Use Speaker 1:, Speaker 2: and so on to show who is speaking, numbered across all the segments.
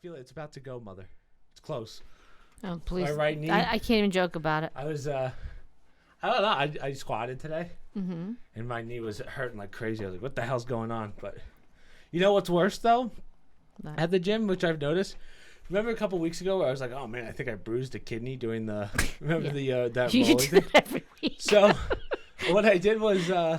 Speaker 1: feel it? It's about to go, mother. It's close.
Speaker 2: Oh, please.
Speaker 1: My right knee.
Speaker 2: I can't even joke about it.
Speaker 1: I was, I don't know. I squatted today, and my knee was hurting like crazy. I was like, what the hell's going on? But you know what's worse, though? At the gym, which I've noticed. Remember a couple weeks ago where I was like, oh, man, I think I bruised a kidney doing the, remember that
Speaker 2: you
Speaker 1: rolling
Speaker 2: do
Speaker 1: thing?
Speaker 2: that every week.
Speaker 1: So what I did was, I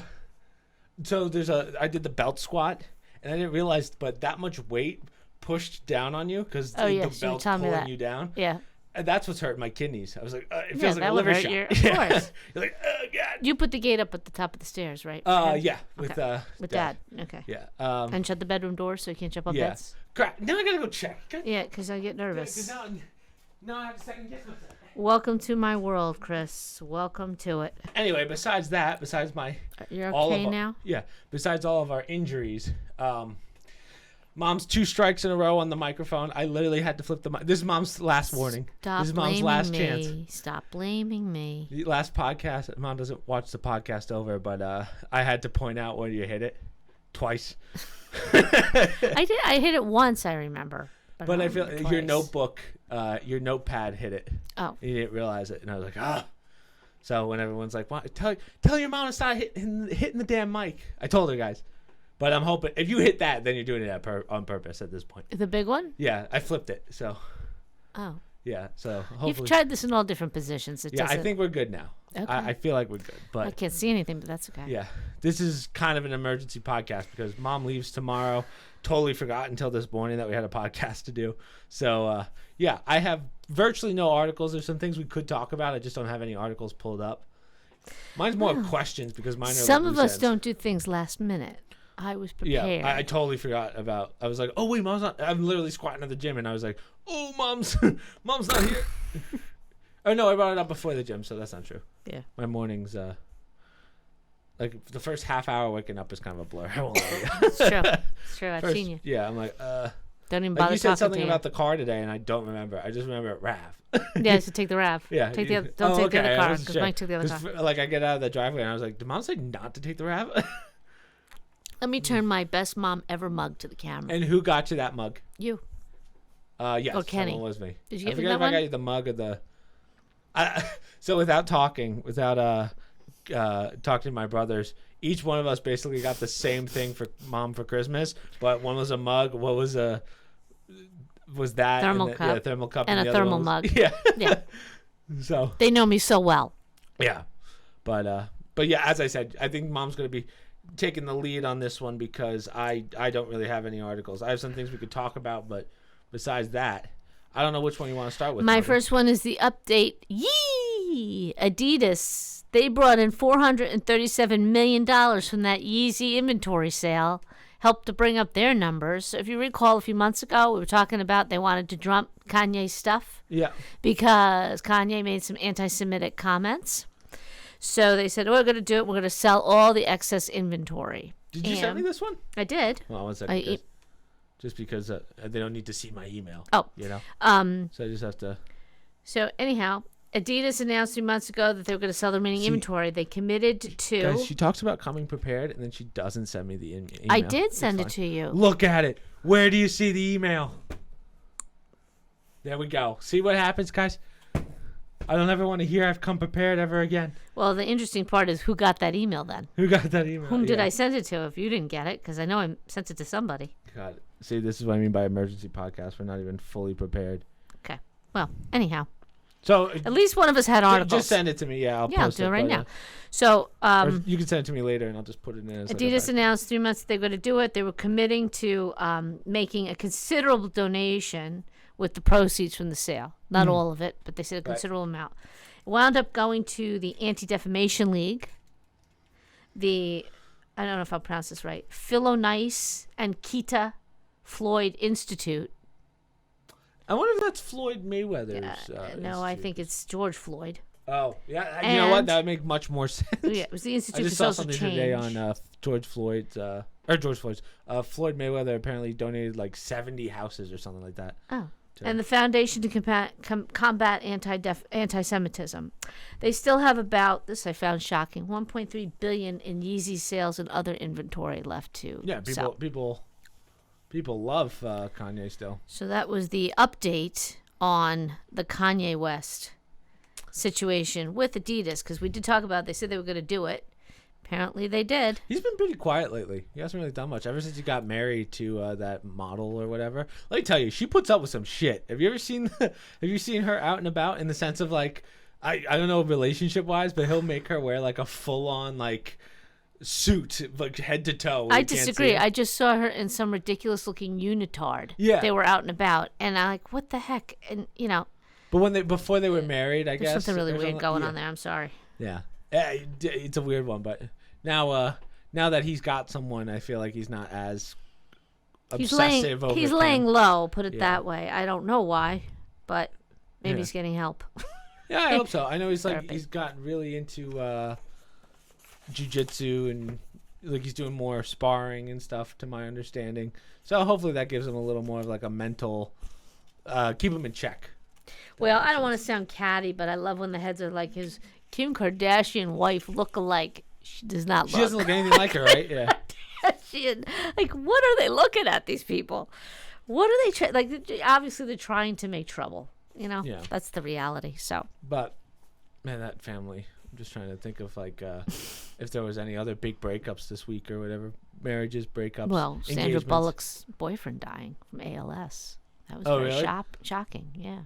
Speaker 1: did the belt squat, and I didn't realize, but that much weight pushed down on you because the belt's pulling you down.
Speaker 2: Yeah.
Speaker 1: And that's what's hurting my kidneys. I was like, it feels like
Speaker 2: that
Speaker 1: a
Speaker 2: would
Speaker 1: liver
Speaker 2: hurt
Speaker 1: shot.
Speaker 2: of course.
Speaker 1: You're like, oh, God.
Speaker 2: You put the gate up at the top of the stairs, right?
Speaker 1: Yeah, with
Speaker 2: Dad. Okay.
Speaker 1: Yeah.
Speaker 2: And shut the bedroom door so you can't jump on beds.
Speaker 1: Crap. Now I gotta go check.
Speaker 2: Yeah, because I get nervous.
Speaker 1: Now I have to second guess myself.
Speaker 2: Welcome to my world, Chris. Welcome to it.
Speaker 1: Anyway, besides my...
Speaker 2: You're okay now?
Speaker 1: Yeah. Besides all of our injuries, Mom's 2 strikes in a row on the microphone. I literally had to flip the mic. This is Mom's last warning. This is Mom's last chance.
Speaker 2: Stop blaming me.
Speaker 1: The last podcast, Mom doesn't watch the podcast over, but I had to point out when you hit it twice.
Speaker 2: I hit it once, I remember.
Speaker 1: But I feel your your notepad hit it.
Speaker 2: Oh.
Speaker 1: You didn't realize it. And I was like, ah. So when everyone's like, tell your mom to stop hitting the damn mic. I told her, guys. But I'm hoping if you hit that, then you're doing it on purpose at this point.
Speaker 2: The big one?
Speaker 1: Yeah, I flipped it. So.
Speaker 2: Oh.
Speaker 1: Yeah, so hopefully.
Speaker 2: You've tried this in all different positions.
Speaker 1: I think we're good now.
Speaker 2: Okay.
Speaker 1: I feel like we're good. But
Speaker 2: I can't see anything, but that's okay.
Speaker 1: Yeah. This is kind of an emergency podcast because Mom leaves tomorrow. Totally forgot until this morning that we had a podcast to do. So, I have virtually no articles. There's some things we could talk about. I just don't have any articles pulled up. Mine's more questions because mine are
Speaker 2: some of us don't do things last minute. I was prepared.
Speaker 1: Yeah, I totally forgot about. I was like, oh wait, Mom's not. I'm literally squatting at the gym, and I was like, oh, Mom's not here. Oh no, I brought it up before the gym, so that's not true.
Speaker 2: Yeah,
Speaker 1: my mornings, like the first half hour waking up is kind of a blur. I won't lie to you.
Speaker 2: It's true. It's true. I've seen you.
Speaker 1: Yeah, I'm like,
Speaker 2: don't even bother.
Speaker 1: You said something about the car today, and I don't remember. I just remember RAV.
Speaker 2: Yeah, so take the RAV.
Speaker 1: Yeah,
Speaker 2: take the other, don't take the other car because Mike took the other car.
Speaker 1: Like I get out of the driveway, and I was like, did Mom say not to take the RAV?
Speaker 2: Let me turn my best mom ever mug to the camera.
Speaker 1: And who got you that mug?
Speaker 2: You.
Speaker 1: Yes.
Speaker 2: Or Kenny.
Speaker 1: That one was me.
Speaker 2: Did you
Speaker 1: I forget if I got you the mug or the... So without talking to my brothers, each one of us basically got the same thing for Mom for Christmas, but one was a mug. What was that?
Speaker 2: Thermal cup.
Speaker 1: Yeah, thermal cup.
Speaker 2: And a thermal mug.
Speaker 1: Yeah.
Speaker 2: Yeah.
Speaker 1: So.
Speaker 2: They know me so well.
Speaker 1: Yeah. But yeah, as I said, I think Mom's going to be taking the lead on this one because I don't really have any articles. I have some things we could talk about, but besides that, I don't know which one you want to start with.
Speaker 2: My first one is the update. Yee! Adidas. They brought in $437 million from that Yeezy inventory sale. Helped to bring up their numbers. So if you recall a few months ago, we were talking about they wanted to dump Kanye's stuff.
Speaker 1: Yeah.
Speaker 2: Because Kanye made some anti-Semitic comments. So they said, we're going to do it. We're going to sell all the excess inventory.
Speaker 1: Did you send me this one?
Speaker 2: I did.
Speaker 1: Well, one second. Just because they don't need to see my email.
Speaker 2: Oh.
Speaker 1: You know? So I just have to...
Speaker 2: So anyhow, Adidas announced 3 months ago that they were going to sell the remaining inventory. They committed to...
Speaker 1: Guys, she talks about coming prepared, and then she doesn't send me the email.
Speaker 2: I did send it to you.
Speaker 1: Look at it. Where do you see the email? There we go. See what happens, guys? I don't ever want to hear I've come prepared ever again.
Speaker 2: Well, the interesting part is who got that email then?
Speaker 1: Who got that email?
Speaker 2: Whom did I send it to if you didn't get it? Because I know I sent it to somebody.
Speaker 1: Got it. See, this is what I mean by emergency podcast. We're not even fully prepared.
Speaker 2: Okay. Well, anyhow.
Speaker 1: So
Speaker 2: at least one of us had articles.
Speaker 1: Just send it to me. Yeah, I'll post
Speaker 2: do it right now.
Speaker 1: Yeah.
Speaker 2: So
Speaker 1: you can send it to me later, and I'll just put it in.
Speaker 2: Adidas announced 3 months they're going to do it. They were committing to making a considerable donation with the proceeds from the sale. Not all of it, but they said a considerable amount. It wound up going to the Anti-Defamation League, I don't know if I'll pronounce this right, Philonice and Kita Floyd Institute.
Speaker 1: I wonder if that's Floyd Mayweather's.
Speaker 2: No, I think it's George Floyd.
Speaker 1: Oh, yeah. You know what? That would make much more sense.
Speaker 2: Yeah, it was the Institute for
Speaker 1: I
Speaker 2: Social
Speaker 1: just saw something
Speaker 2: Change.
Speaker 1: today on Floyd Mayweather apparently donated like 70 houses or something like that.
Speaker 2: Oh. And the Foundation to Combat Anti-Semitism. They still have about, this I found shocking, $1.3 billion in Yeezy sales and other inventory left to sell.
Speaker 1: People People love Kanye still.
Speaker 2: So that was the update on the Kanye West situation with Adidas, because we did talk about it. They said they were going to do it. Apparently they did.
Speaker 1: He's been pretty quiet lately. He hasn't really done much ever since he got married to that model or whatever. Let me tell you, she puts up with some shit. Have you ever seen her out and about, in the sense of like, I don't know, relationship wise, but he'll make her wear like a full on like suit, like head to toe.
Speaker 2: I disagree. I just saw her in some ridiculous looking unitard.
Speaker 1: Yeah.
Speaker 2: They were out and about, and I'm like, what the heck? And
Speaker 1: But before they were married, I guess
Speaker 2: there's something really weird going on there. I'm sorry.
Speaker 1: Yeah. It's a weird one, but now that he's got someone, I feel like he's not as obsessive over
Speaker 2: He's laying low, put it that way. I don't know why, but maybe he's getting help.
Speaker 1: Yeah, I hope so. I know he's gotten really into jiu-jitsu, and like he's doing more sparring and stuff, to my understanding. So hopefully that gives him a little more of like a mental keep him in check.
Speaker 2: Well, I don't want to sound catty, but I love when the heads are like his Kim Kardashian wife look-alike. She does not look.
Speaker 1: She doesn't look anything like her, right? Yeah.
Speaker 2: Like, what are they looking at, these people? What are they like? Obviously, they're trying to make trouble. Yeah. That's the reality. So.
Speaker 1: But, man, that family. I'm just trying to think of like if there was any other big breakups this week or whatever, marriages, breakups.
Speaker 2: Well, Sandra Bullock's boyfriend dying from ALS. That was very shocking. Yeah.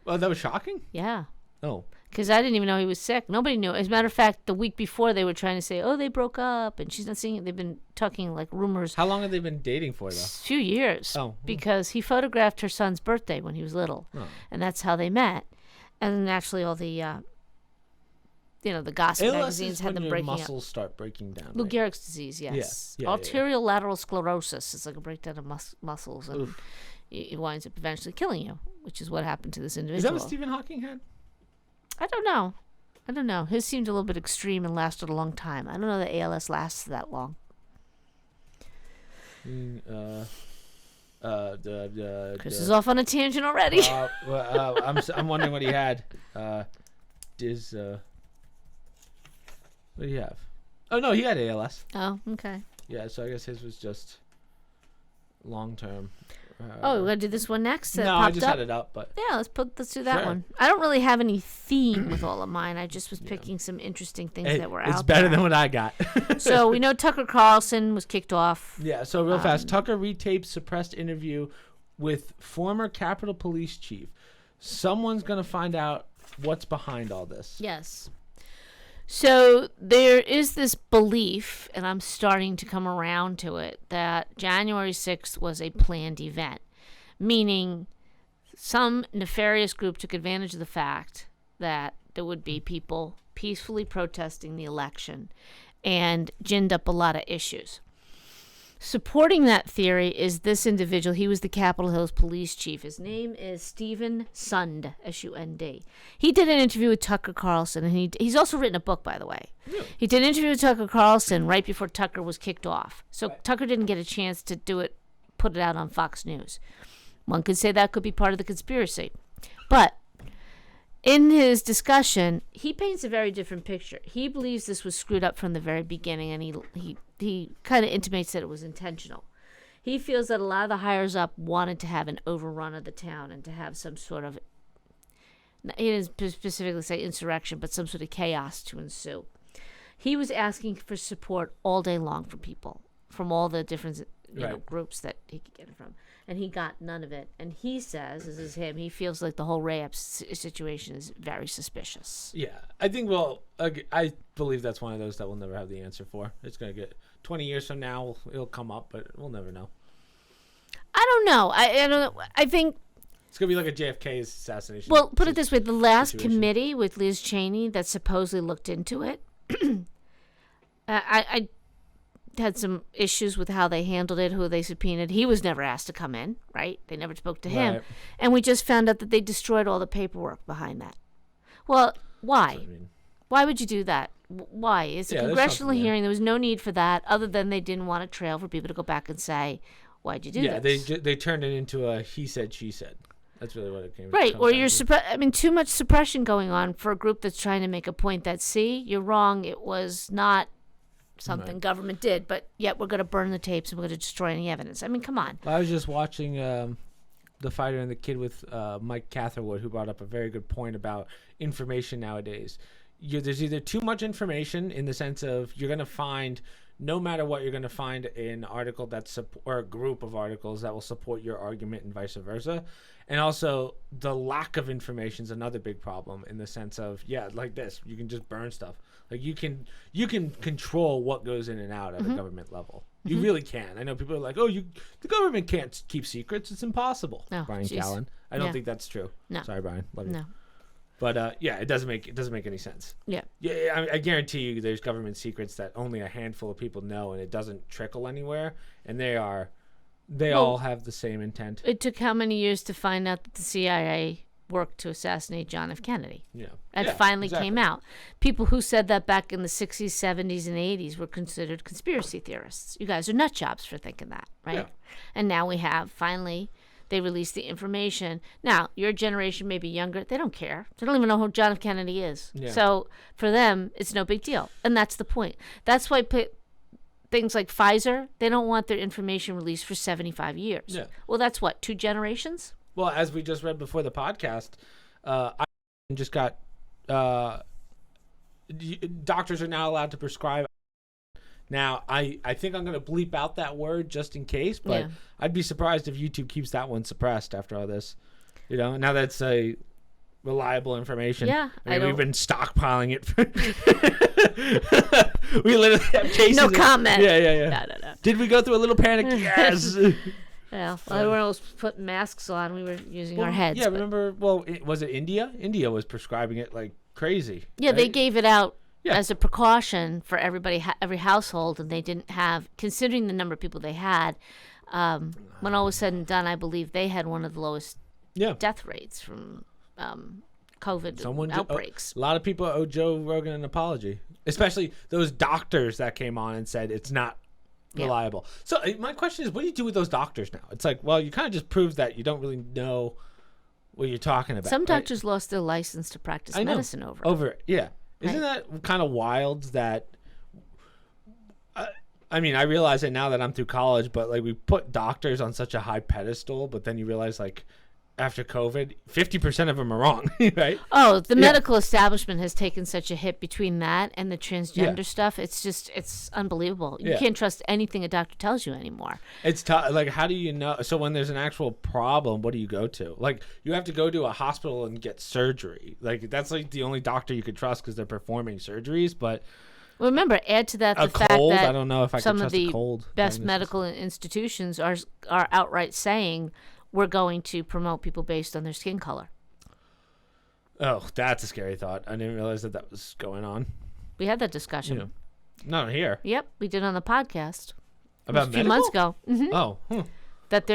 Speaker 1: Oh, that was shocking?
Speaker 2: Yeah.
Speaker 1: Oh.
Speaker 2: Because I didn't even know he was sick. Nobody knew. As a matter of fact, the week before they were trying to say, oh, they broke up, and she's not seeing it. They've been talking like rumors.
Speaker 1: How long have they been dating for, though?
Speaker 2: A few years.
Speaker 1: Oh.
Speaker 2: Because he photographed her son's birthday when he was little, and that's how they met. And then naturally all the, the gossip magazines had them breaking up.
Speaker 1: Muscles start breaking down.
Speaker 2: Lou Gehrig's disease, yes. Yeah. Arterial lateral sclerosis. It's like a breakdown of muscles, and it winds up eventually killing you, which is what happened to this individual.
Speaker 1: Is that what Stephen Hawking had?
Speaker 2: I don't know. His seemed a little bit extreme and lasted a long time. I don't know that ALS lasts that long. Chris is off on a tangent already.
Speaker 1: I'm wondering what he had. What do you have? Oh no, he had ALS.
Speaker 2: Oh, okay.
Speaker 1: Yeah, so I guess his was just long term.
Speaker 2: We're gonna do this one next.
Speaker 1: No, I just had it up, but
Speaker 2: yeah, let's do that one. I don't really have any theme with all of mine. I just was picking some interesting things that were out there.
Speaker 1: It's better than what I got.
Speaker 2: So we know Tucker Carlson was kicked off.
Speaker 1: Yeah. So real fast, Tucker retaped suppressed interview with former Capitol Police Chief. Someone's gonna find out what's behind all this.
Speaker 2: Yes. So there is this belief, and I'm starting to come around to it, that January 6th was a planned event, meaning some nefarious group took advantage of the fact that there would be people peacefully protesting the election and ginned up a lot of issues. Supporting that theory is this individual. He was the Capitol Hill's police chief. His name is Stephen Sund, S-U-N-D. He did an interview with Tucker Carlson, and he's also written a book, by the way. Really? He did an interview with Tucker Carlson right before Tucker was kicked off. So Tucker didn't get a chance to put it out on Fox News. One could say that could be part of the conspiracy. But in his discussion, he paints a very different picture. He believes this was screwed up from the very beginning, and he kind of intimates that it was intentional. He feels that a lot of the higher up wanted to have an overrun of the town and to have some sort of, he didn't specifically say insurrection, but some sort of chaos to ensue. He was asking for support all day long from people, from all the different groups that he could get it from. And he got none of it. And he says, this is him, he feels like the whole Ray-Ep situation is very suspicious.
Speaker 1: Yeah. I think, I believe that's one of those that we'll never have the answer for. It's going to get 20 years from now, it'll come up, but we'll never know.
Speaker 2: I don't know. I don't know. I think
Speaker 1: it's going to be like a JFK assassination.
Speaker 2: Well, put it this way. The last committee with Liz Cheney that supposedly looked into it, I had some issues with how they handled it, who they subpoenaed. He was never asked to come in, right? They never spoke to him. Right. And we just found out that they destroyed all the paperwork behind that. Well, why? Why would you do that? Why? It's a congressional hearing. There was no need for that, other than they didn't want a trail for people to go back and say, why'd you do this? Yeah,
Speaker 1: they turned it into a he said, she said. That's really what it came.
Speaker 2: Right, or you're too much suppression going on for a group that's trying to make a point that, see, you're wrong. It was not something government did, but yet we're going to burn the tapes and we're going to destroy any evidence. I mean, come on.
Speaker 1: Well, I was just watching The Fighter and the Kid with Mike Catherwood, who brought up a very good point about information nowadays. There's either too much information in the sense of you're going to find, no matter what, you're going to find an article or a group of articles that will support your argument and vice versa. And also the lack of information is another big problem in the sense of, like this, you can just burn stuff. Like you can control what goes in and out at a government level. You really can. I know people are like, the government can't keep secrets. It's impossible.
Speaker 2: Oh,
Speaker 1: Brian Callen. I don't think that's true.
Speaker 2: No.
Speaker 1: Sorry, Brian. Love you.
Speaker 2: No.
Speaker 1: But it doesn't make any sense.
Speaker 2: Yeah.
Speaker 1: Yeah, I guarantee you, there's government secrets that only a handful of people know, and it doesn't trickle anywhere. And they all have the same intent.
Speaker 2: It took how many years to find out that the CIA worked to assassinate John F. Kennedy?
Speaker 1: Yeah.
Speaker 2: It finally came out. People who said that back in the 60s, 70s, and 80s were considered conspiracy theorists. You guys are nut jobs for thinking that, right?
Speaker 1: Yeah.
Speaker 2: And now we have finally. They released the information. Now, your generation may be younger. They don't care. They don't even know who John F. Kennedy is. Yeah. So for them, it's no big deal. And that's the point. That's why things like Pfizer, they don't want their information released for 75 years.
Speaker 1: Yeah.
Speaker 2: Well, that's what, 2 generations?
Speaker 1: Well, as we just read before the podcast, I just got doctors are now allowed to prescribe. Now, I think I'm going to bleep out that word just in case, but I'd be surprised if YouTube keeps that one suppressed after all this. Now that's a reliable information.
Speaker 2: Yeah.
Speaker 1: We've been stockpiling it. We literally have cases.
Speaker 2: No comment.
Speaker 1: Yeah.
Speaker 2: No.
Speaker 1: Did we go through a little panic? Yes.
Speaker 2: Well, everyone was putting masks on. We were using our heads.
Speaker 1: Yeah, remember, was it India? India was prescribing it like crazy.
Speaker 2: Yeah, right? They gave it out. Yeah. As a precaution for everybody, every household, and they didn't have, considering the number of people they had, when all was said and done, I believe they had one of the lowest death rates from COVID outbreaks.
Speaker 1: A lot of people owe Joe Rogan an apology, especially those doctors that came on and said it's not reliable. So my question is, what do you do with those doctors now? It's like, well, you kind of just proved that you don't really know what you're talking about.
Speaker 2: Some doctors lost their license to practice medicine over it.
Speaker 1: Yeah. Isn't that kind of wild that I mean, I realize it now that I'm through college, but like we put doctors on such a high pedestal, but then you realize like after COVID, 50% of them are wrong, right?
Speaker 2: Oh, the medical establishment has taken such a hit between that and the transgender stuff. It's unbelievable. You can't trust anything a doctor tells you anymore.
Speaker 1: It's tough. Like, how do you know? So when there's an actual problem, what do you go to? Like, you have to go to a hospital and get surgery. Like, that's like the only doctor you could trust because they're performing surgeries. But
Speaker 2: well, remember, add to that the fact
Speaker 1: cold,
Speaker 2: that
Speaker 1: I don't know if I
Speaker 2: some
Speaker 1: could
Speaker 2: of
Speaker 1: trust
Speaker 2: the
Speaker 1: a cold
Speaker 2: best
Speaker 1: diagnosis.
Speaker 2: medical institutions are outright saying we're going to promote people based on their skin color.
Speaker 1: Oh, that's a scary thought. I didn't realize that was going on.
Speaker 2: We had that discussion.
Speaker 1: Yeah. Not here.
Speaker 2: Yep, we did on the podcast
Speaker 1: about
Speaker 2: a few months ago. Mm-hmm.
Speaker 1: Oh,
Speaker 2: that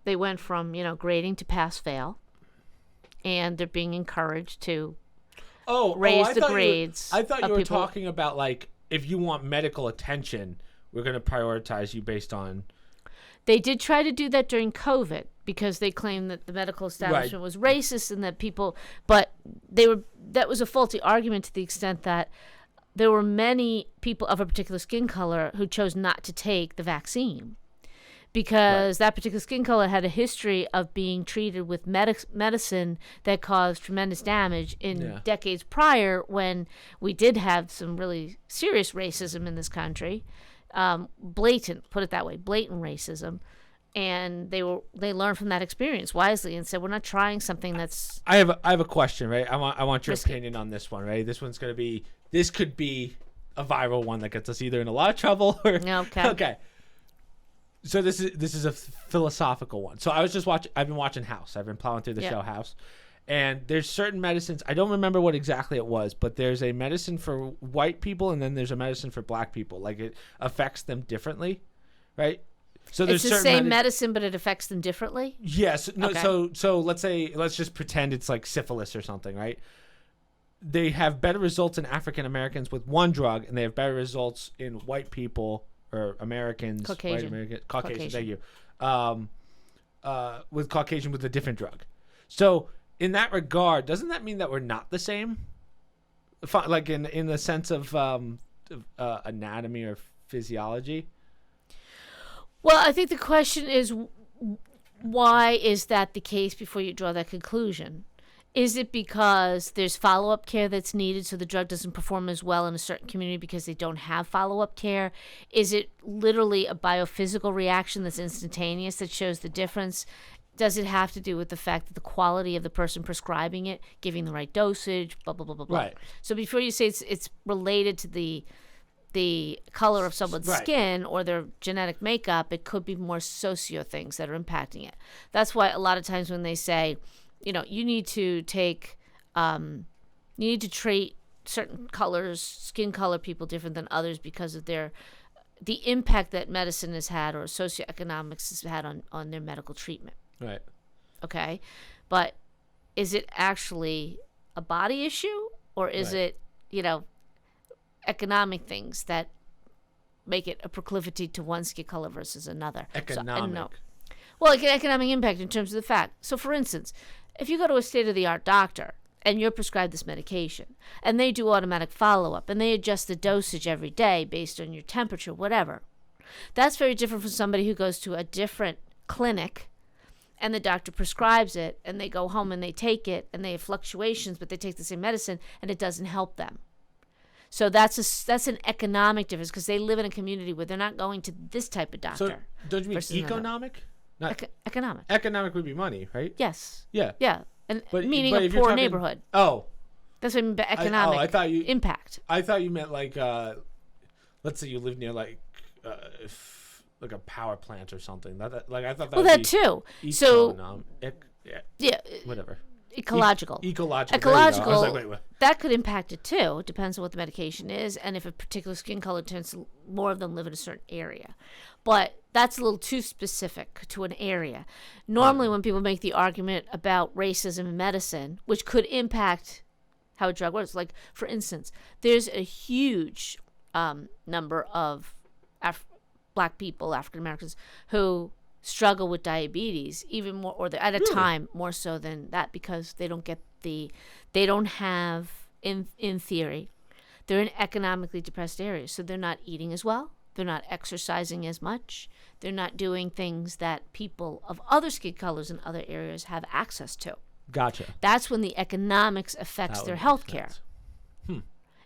Speaker 2: they went from grading to pass fail, and they're being encouraged to raise the grades.
Speaker 1: I thought you were talking about like if you want medical attention, we're going to prioritize you based on.
Speaker 2: They did try to do that during COVID because they claimed that the medical establishment was racist and that but that was a faulty argument to the extent that there were many people of a particular skin color who chose not to take the vaccine because that particular skin color had a history of being treated with medicine that caused tremendous damage in decades prior when we did have some really serious racism in this country. Blatant racism, and they learned from that experience wisely and said we're not trying something that's.
Speaker 1: I have a question, right? I want your opinion on this one, right? This could be a viral one that gets us either in a lot of trouble or okay. So this is a philosophical one. So I've been watching House. I've been plowing through the show House. And there's certain medicines, I don't remember what exactly it was, but there's a medicine for white people and then there's a medicine for black people. Like it affects them differently, right? So there's
Speaker 2: it's the same medicine, but it affects them differently?
Speaker 1: Yes. No. Okay. So let's just pretend it's like syphilis or something, right? They have better results in African Americans with one drug, and they have better results in white people or Americans, Caucasian. Thank you. With Caucasian with a different drug. So in that regard, doesn't that mean that we're not the same? Like in the sense of anatomy or physiology?
Speaker 2: Well, I think the question is, why is that the case before you draw that conclusion? Is it because there's follow-up care that's needed so the drug doesn't perform as well in a certain community because they don't have follow-up care? Is it literally a biophysical reaction that's instantaneous that shows the difference? Does it have to do with the fact that the quality of the person prescribing it, giving the right dosage, blah, blah, blah, blah, blah?
Speaker 1: Right.
Speaker 2: So before you say it's related to the color of someone's skin or their genetic makeup, it could be more socio things that are impacting it. That's why a lot of times when they say, you need to treat certain colors, skin color people different than others because of the impact that medicine has had or socioeconomics has had on their medical treatment.
Speaker 1: Right.
Speaker 2: Okay. But is it actually a body issue or is it, economic things that make it a proclivity to one skin color versus another?
Speaker 1: Economic.
Speaker 2: Well, like an economic impact in terms of the fact. So, for instance, if you go to a state-of-the-art doctor and you're prescribed this medication and they do automatic follow-up and they adjust the dosage every day based on your temperature, whatever, that's very different from somebody who goes to a different clinic and the doctor prescribes it and they go home and they take it and they have fluctuations, but they take the same medicine and it doesn't help them. So that's an economic difference because they live in a community where they're not going to this type of doctor.
Speaker 1: So don't you mean economic?
Speaker 2: Not economic.
Speaker 1: Economic would be money, right?
Speaker 2: Yes.
Speaker 1: Yeah.
Speaker 2: Yeah. And meaning a poor neighborhood.
Speaker 1: Oh.
Speaker 2: That's what I mean by economic impact.
Speaker 1: I thought you meant like, let's say you live near like a power plant or something. I thought that.
Speaker 2: Well, that too. So. Yeah.
Speaker 1: Whatever.
Speaker 2: Ecological.
Speaker 1: Ecological. I was like, wait, what?
Speaker 2: That could impact it too. It depends on what the medication is and if a particular skin color tends to more of them live in a certain area. But that's a little too specific to an area. Normally when people make the argument about racism in medicine, which could impact how a drug works, like for instance, there's a huge number of black people, African Americans, who struggle with diabetes even more, or at a time more so than that, because they don't have, in theory, they're in economically depressed areas, so they're not eating as well, they're not exercising as much, they're not doing things that people of other skin colors in other areas have access to.
Speaker 1: Gotcha.
Speaker 2: That's when the economics affects their health care.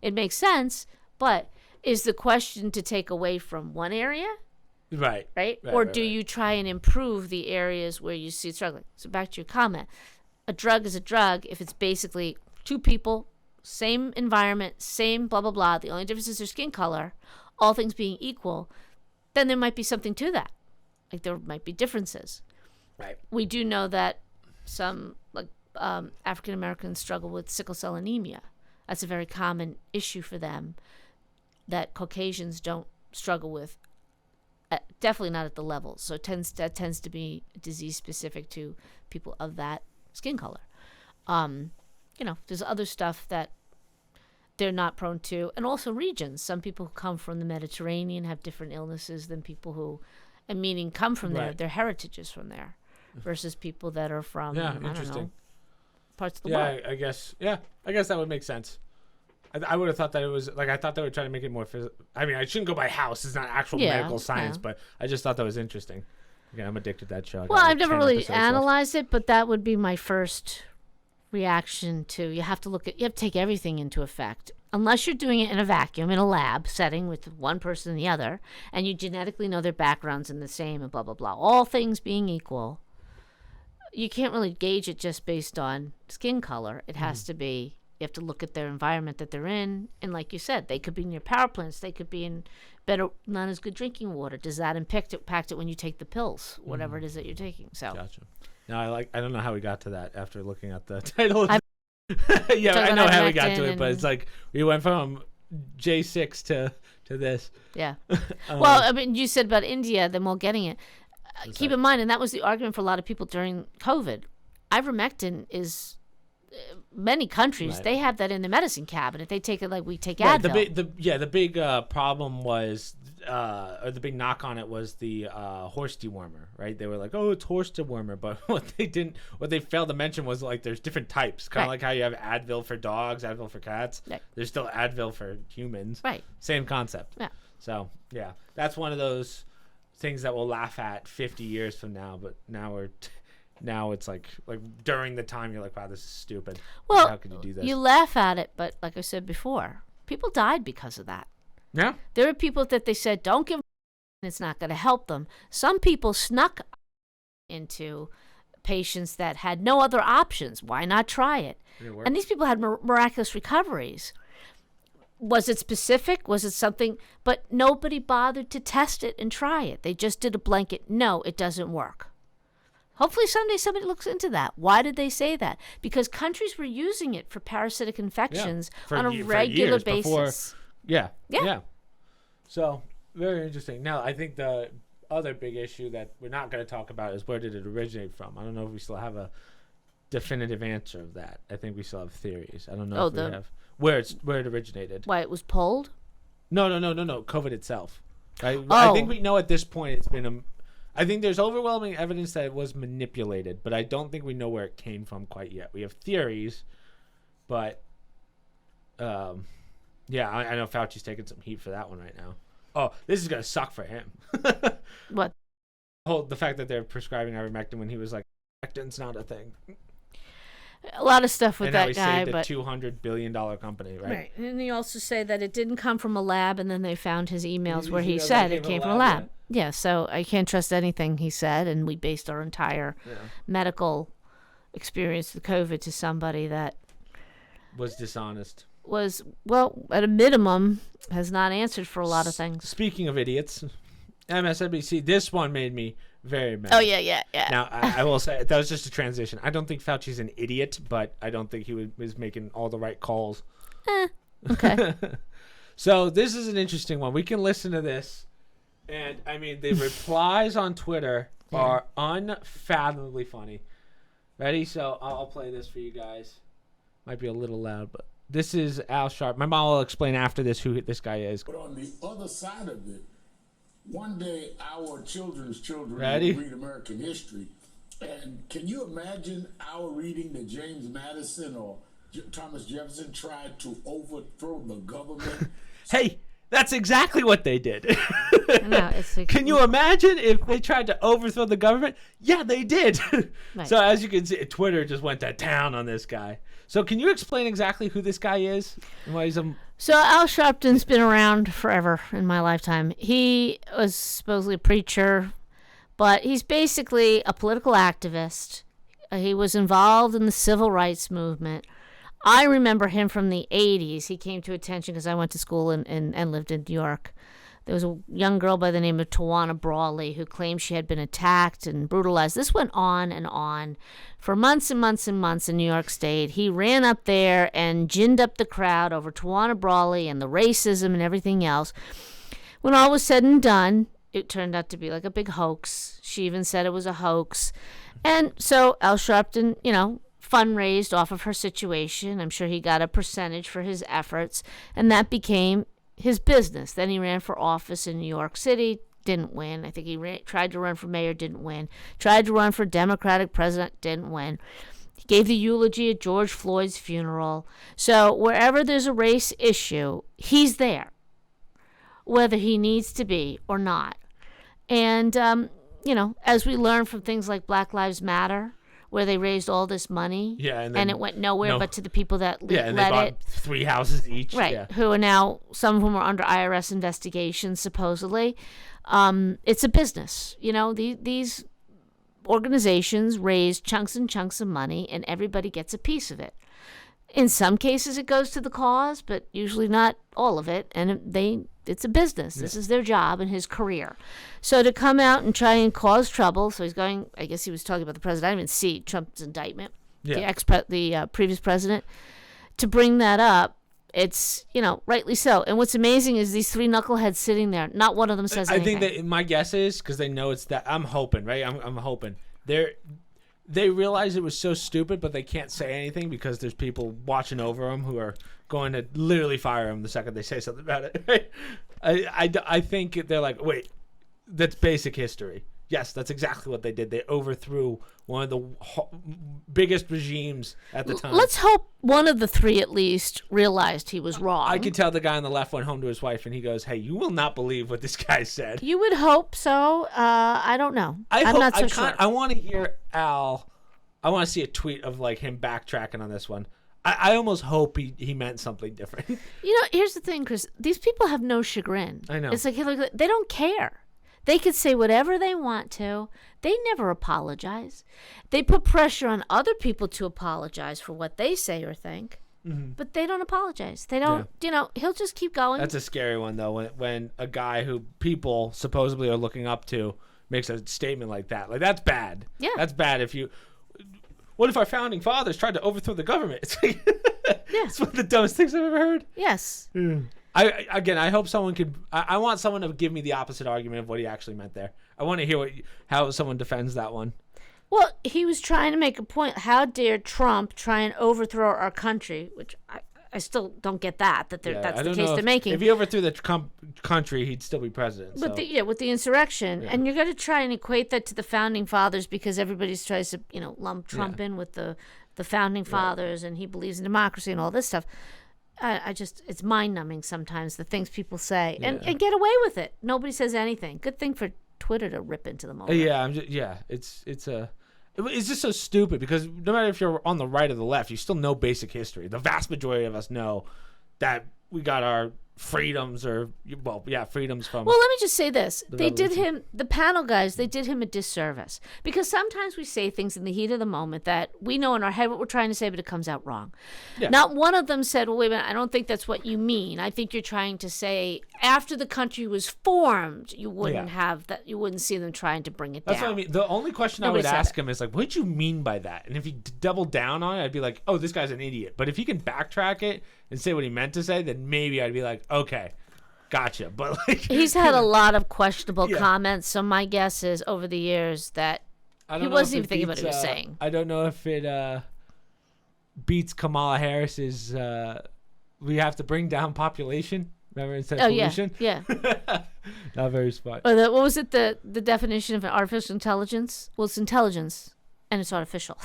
Speaker 2: It makes sense, but is the question to take away from one area?
Speaker 1: Right.
Speaker 2: Or do you try and improve the areas where you see it struggling? So back to your comment. A drug is a drug if it's basically two people, same environment, same blah, blah, blah. The only difference is their skin color, all things being equal, then there might be something to that. Like there might be differences.
Speaker 1: Right.
Speaker 2: We do know that some African Americans struggle with sickle cell anemia. That's a very common issue for them that Caucasians don't struggle with. Definitely not at the level. So that tends to be disease specific to people of that skin color. There's other stuff that they're not prone to, and also regions. Some people who come from the Mediterranean have different illnesses than people who, meaning come from there. Their heritage is from there, versus people that are from I don't know, parts of the world.
Speaker 1: I guess that would make sense. I would have thought that it was like, I thought they were trying to make it more physical. I mean, I shouldn't go by house. It's not actual medical science, but I just thought that was interesting. Again, I'm addicted to that show.
Speaker 2: Well, I've never really analyzed it, but that would be my first reaction to, you have to take everything into effect. Unless you're doing it in a vacuum, in a lab setting with one person and the other, and you genetically know their backgrounds and the same and blah, blah, blah. All things being equal, you can't really gauge it just based on skin color. It has to be, you have to look at their environment that they're in. And like you said, they could be near power plants. They could be in not as good drinking water. Does that impact it when you take the pills, whatever it is that you're taking? So.
Speaker 1: Gotcha. Now, I don't know how we got to that after looking at the title. Yeah, I know how we got to it, but it's like we went from J6 to this.
Speaker 2: Yeah. Well, I mean, you said about India, them all getting it. Keep in mind, and that was the argument for a lot of people during COVID. Ivermectin is... many countries, they have that in the medicine cabinet. They take it like we take Advil.
Speaker 1: The big problem was or the big knock on it was the horse dewormer, right? They were like, oh, it's horse dewormer, but what they failed to mention was like there's different types, kind of like how you have Advil for dogs, Advil for cats. Right. There's still Advil for humans.
Speaker 2: Right.
Speaker 1: Same concept.
Speaker 2: Yeah.
Speaker 1: So yeah, that's one of those things that we'll laugh at 50 years from now, but now it's like during the time you're like, wow, this is stupid.
Speaker 2: Well,
Speaker 1: how could you do this?
Speaker 2: You laugh at it, but like I said before, people died because of that.
Speaker 1: Yeah.
Speaker 2: There are people that they said, don't give it's not going to help them. Some people snuck into patients that had no other options. Why not try it? And these people had miraculous recoveries. Was it specific? Was it something? But nobody bothered to test it and try it. They just did a blanket, no, it doesn't work. Hopefully someday somebody looks into that. Why did they say that? Because countries were using it for parasitic infections on a regular basis.
Speaker 1: Yeah. So, very interesting. Now, I think the other big issue that we're not going to talk about is where did it originate from? I don't know if we still have a definitive answer of that. I think we still have theories. I don't know if we have where it originated.
Speaker 2: Why it was pulled?
Speaker 1: No. COVID itself. Right? I think we know at this point it's been I think there's overwhelming evidence that it was manipulated, but I don't think we know where it came from quite yet. We have theories, but yeah, I know Fauci's taking some heat for that one right now. Oh, this is going to suck for him.
Speaker 2: What?
Speaker 1: The fact that they're prescribing ivermectin when he was like, ivermectin's not a thing.
Speaker 2: A lot of stuff with that guy.
Speaker 1: And now he saved a $200 billion company, right?
Speaker 2: Right. And they also say that it didn't come from a lab, and then they found his emails where he said it came from a lab. Yeah, so I can't trust anything he said, and we based our entire medical experience with COVID to somebody that
Speaker 1: was dishonest.
Speaker 2: Was, well, at a minimum, has not answered for a lot of things.
Speaker 1: Speaking of idiots, MSNBC, this one made me very mad.
Speaker 2: Oh, yeah.
Speaker 1: Now, I will say, that was just a transition. I don't think Fauci's an idiot, but I don't think he was making all the right calls.
Speaker 2: Okay.
Speaker 1: So this is an interesting one. We can listen to this. And, I mean, the replies on Twitter are unfathomably funny. Ready? So I'll play this for you guys. Might be a little loud, but this is Al Sharpton. My mom will explain after this who this guy is.
Speaker 3: But on the other side of it, one day our children's children
Speaker 1: Ready?
Speaker 3: will read American history. And can you imagine our reading that James Madison or Thomas Jefferson tried to overthrow the government?
Speaker 1: Hey, that's exactly what they did.
Speaker 2: No,
Speaker 1: can you imagine if they tried to overthrow the government? Yeah, they did. Right. So as you can see, Twitter just went to town on this guy. So can you explain exactly who this guy is? And why he's
Speaker 2: So Al Sharpton's been around forever in my lifetime. He was supposedly a preacher, but he's basically a political activist. He was involved in the civil rights movement. I remember him from the 80s. He came to attention because I went to school and lived in New York. There was a young girl by the name of Tawana Brawley who claimed she had been attacked and brutalized. This went on and on for months and months and months in New York State. He ran up there and ginned up the crowd over Tawana Brawley and the racism and everything else. When all was said and done, it turned out to be like a big hoax. She even said it was a hoax. And so Al Sharpton, fundraised off of her situation. I'm sure he got a percentage for his efforts, and that became his business. Then he ran for office in New York City, didn't win. I think he tried to run for mayor, didn't win. Tried to run for Democratic president, didn't win. He gave the eulogy at George Floyd's funeral. So wherever there's a race issue, he's there, whether he needs to be or not. And, as we learn from things like Black Lives Matter, where they raised all this money, and it went nowhere but to the people that
Speaker 1: and
Speaker 2: led
Speaker 1: they bought
Speaker 2: it.
Speaker 1: 3 houses each.
Speaker 2: Right, who are now, some of whom are under IRS investigations, supposedly. It's a business. These organizations raise chunks and chunks of money, and everybody gets a piece of it. In some cases, it goes to the cause, but usually not all of it, and it's a business. This is their job and his career. So to come out and try and cause trouble, so he's going, I guess he was talking about the president. I didn't even see Trump's indictment, the previous president. To bring that up, it's, rightly so. And what's amazing is these 3 knuckleheads sitting there, not one of them says anything.
Speaker 1: I think that my guess is, because they know it's that, I'm hoping, right? I'm hoping. They realize it was so stupid, but they can't say anything because there's people watching over them who are going to literally fire them the second they say something about it. Right? I think they're like, wait, that's basic history. Yes, that's exactly what they did. They overthrew one of the biggest regimes at the time.
Speaker 2: Let's hope one of the three at least realized he was wrong.
Speaker 1: I could tell the guy on the left went home to his wife and he goes, hey, you will not believe what this guy said.
Speaker 2: You would hope so. I don't know. I'm not so sure.
Speaker 1: I want to hear Al. I want to see a tweet of like him backtracking on this one. I almost hope he meant something different.
Speaker 2: You know, here's the thing, Chris. These people have no chagrin.
Speaker 1: I know.
Speaker 2: It's like they don't care. They could say whatever they want to. They never apologize. They put pressure on other people to apologize for what they say or think, but they don't apologize. They don't, he'll just keep going.
Speaker 1: That's a scary one, though, when a guy who people supposedly are looking up to makes a statement like that. Like, that's bad.
Speaker 2: Yeah.
Speaker 1: That's bad if you... What if our founding fathers tried to overthrow the government? It's like, it's one of the dumbest things I've ever heard.
Speaker 2: Yes.
Speaker 1: I hope someone could. I want someone to give me the opposite argument of what he actually meant there. I want to hear how someone defends that one.
Speaker 2: Well, he was trying to make a point. How dare Trump try and overthrow our country? Which I still don't get that's the case they're making.
Speaker 1: If he overthrew the country, he'd still be president.
Speaker 2: With the insurrection, and you're going to try and equate that to the founding fathers because everybody tries to lump Trump in with the founding fathers, and he believes in democracy and all this stuff. It's mind-numbing sometimes the things people say and get away with it. Nobody says anything. Good thing for Twitter to rip into the moment.
Speaker 1: It's just so stupid because no matter if you're on the right or the left, you still know basic history. The vast majority of us know that we got our freedoms freedoms from.
Speaker 2: Well, let me just say this. The panel guys, they did him a disservice because sometimes we say things in the heat of the moment that we know in our head what we're trying to say, but it comes out wrong. Yeah. Not one of them said, well, wait a minute, I don't think that's what you mean. I think you're trying to say after the country was formed, you wouldn't have that. You wouldn't see them trying to bring it down.
Speaker 1: That's what I mean. The only question I would ask him is like, what did you mean by that? And if he doubled down on it, I'd be like, oh, this guy's an idiot. But if he can backtrack it and say what he meant to say, then maybe I'd be like, okay, gotcha. But like,
Speaker 2: he's had a lot of questionable comments, so my guess is over the years that he wasn't even thinking about what he was saying.
Speaker 1: I don't know if it beats Kamala Harris's we have to bring down population. Remember it said pollution?
Speaker 2: Yeah.
Speaker 1: Not very smart.
Speaker 2: Or what was it, the definition of artificial intelligence? Well, it's intelligence, and it's artificial.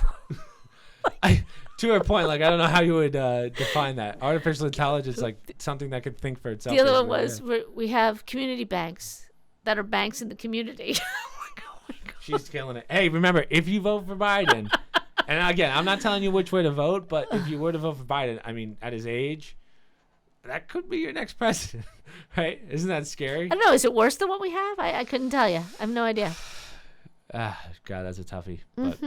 Speaker 1: To her point, like I don't know how you would define that. Artificial intelligence, like something that could think for itself.
Speaker 2: The other one was we have community banks that are banks in the community. Oh my God.
Speaker 1: She's killing it. Hey, remember, if you vote for Biden, and again, I'm not telling you which way to vote, but if you were to vote for Biden, I mean, at his age, that could be your next president, right? Isn't that scary?
Speaker 2: I don't know. Is it worse than what we have? I couldn't tell you. I have no idea.
Speaker 1: God, that's a toughie. But,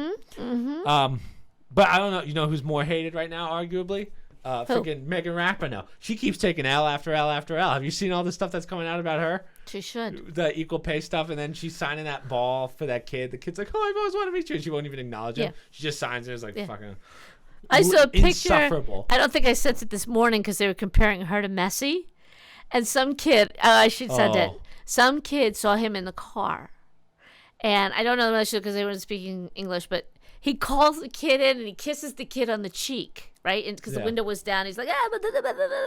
Speaker 1: but I don't know. You know who's more hated right now, arguably? Freaking Megan Rapinoe. She keeps taking L after L after L. Have you seen all the stuff that's coming out about her?
Speaker 2: She should.
Speaker 1: The equal pay stuff, and then she's signing that ball for that kid. The kid's like, oh, I've always wanted to meet you. And she won't even acknowledge him. She just signs it. It's like, fucking
Speaker 2: I saw a picture.
Speaker 1: Insufferable.
Speaker 2: I don't think I sent it this morning because they were comparing her to Messi. And some kid, I should send it. Some kid saw him in the car. And I don't know the Messi because they weren't speaking English, but he calls the kid in and he kisses the kid on the cheek, right? And because the window was down, he's like,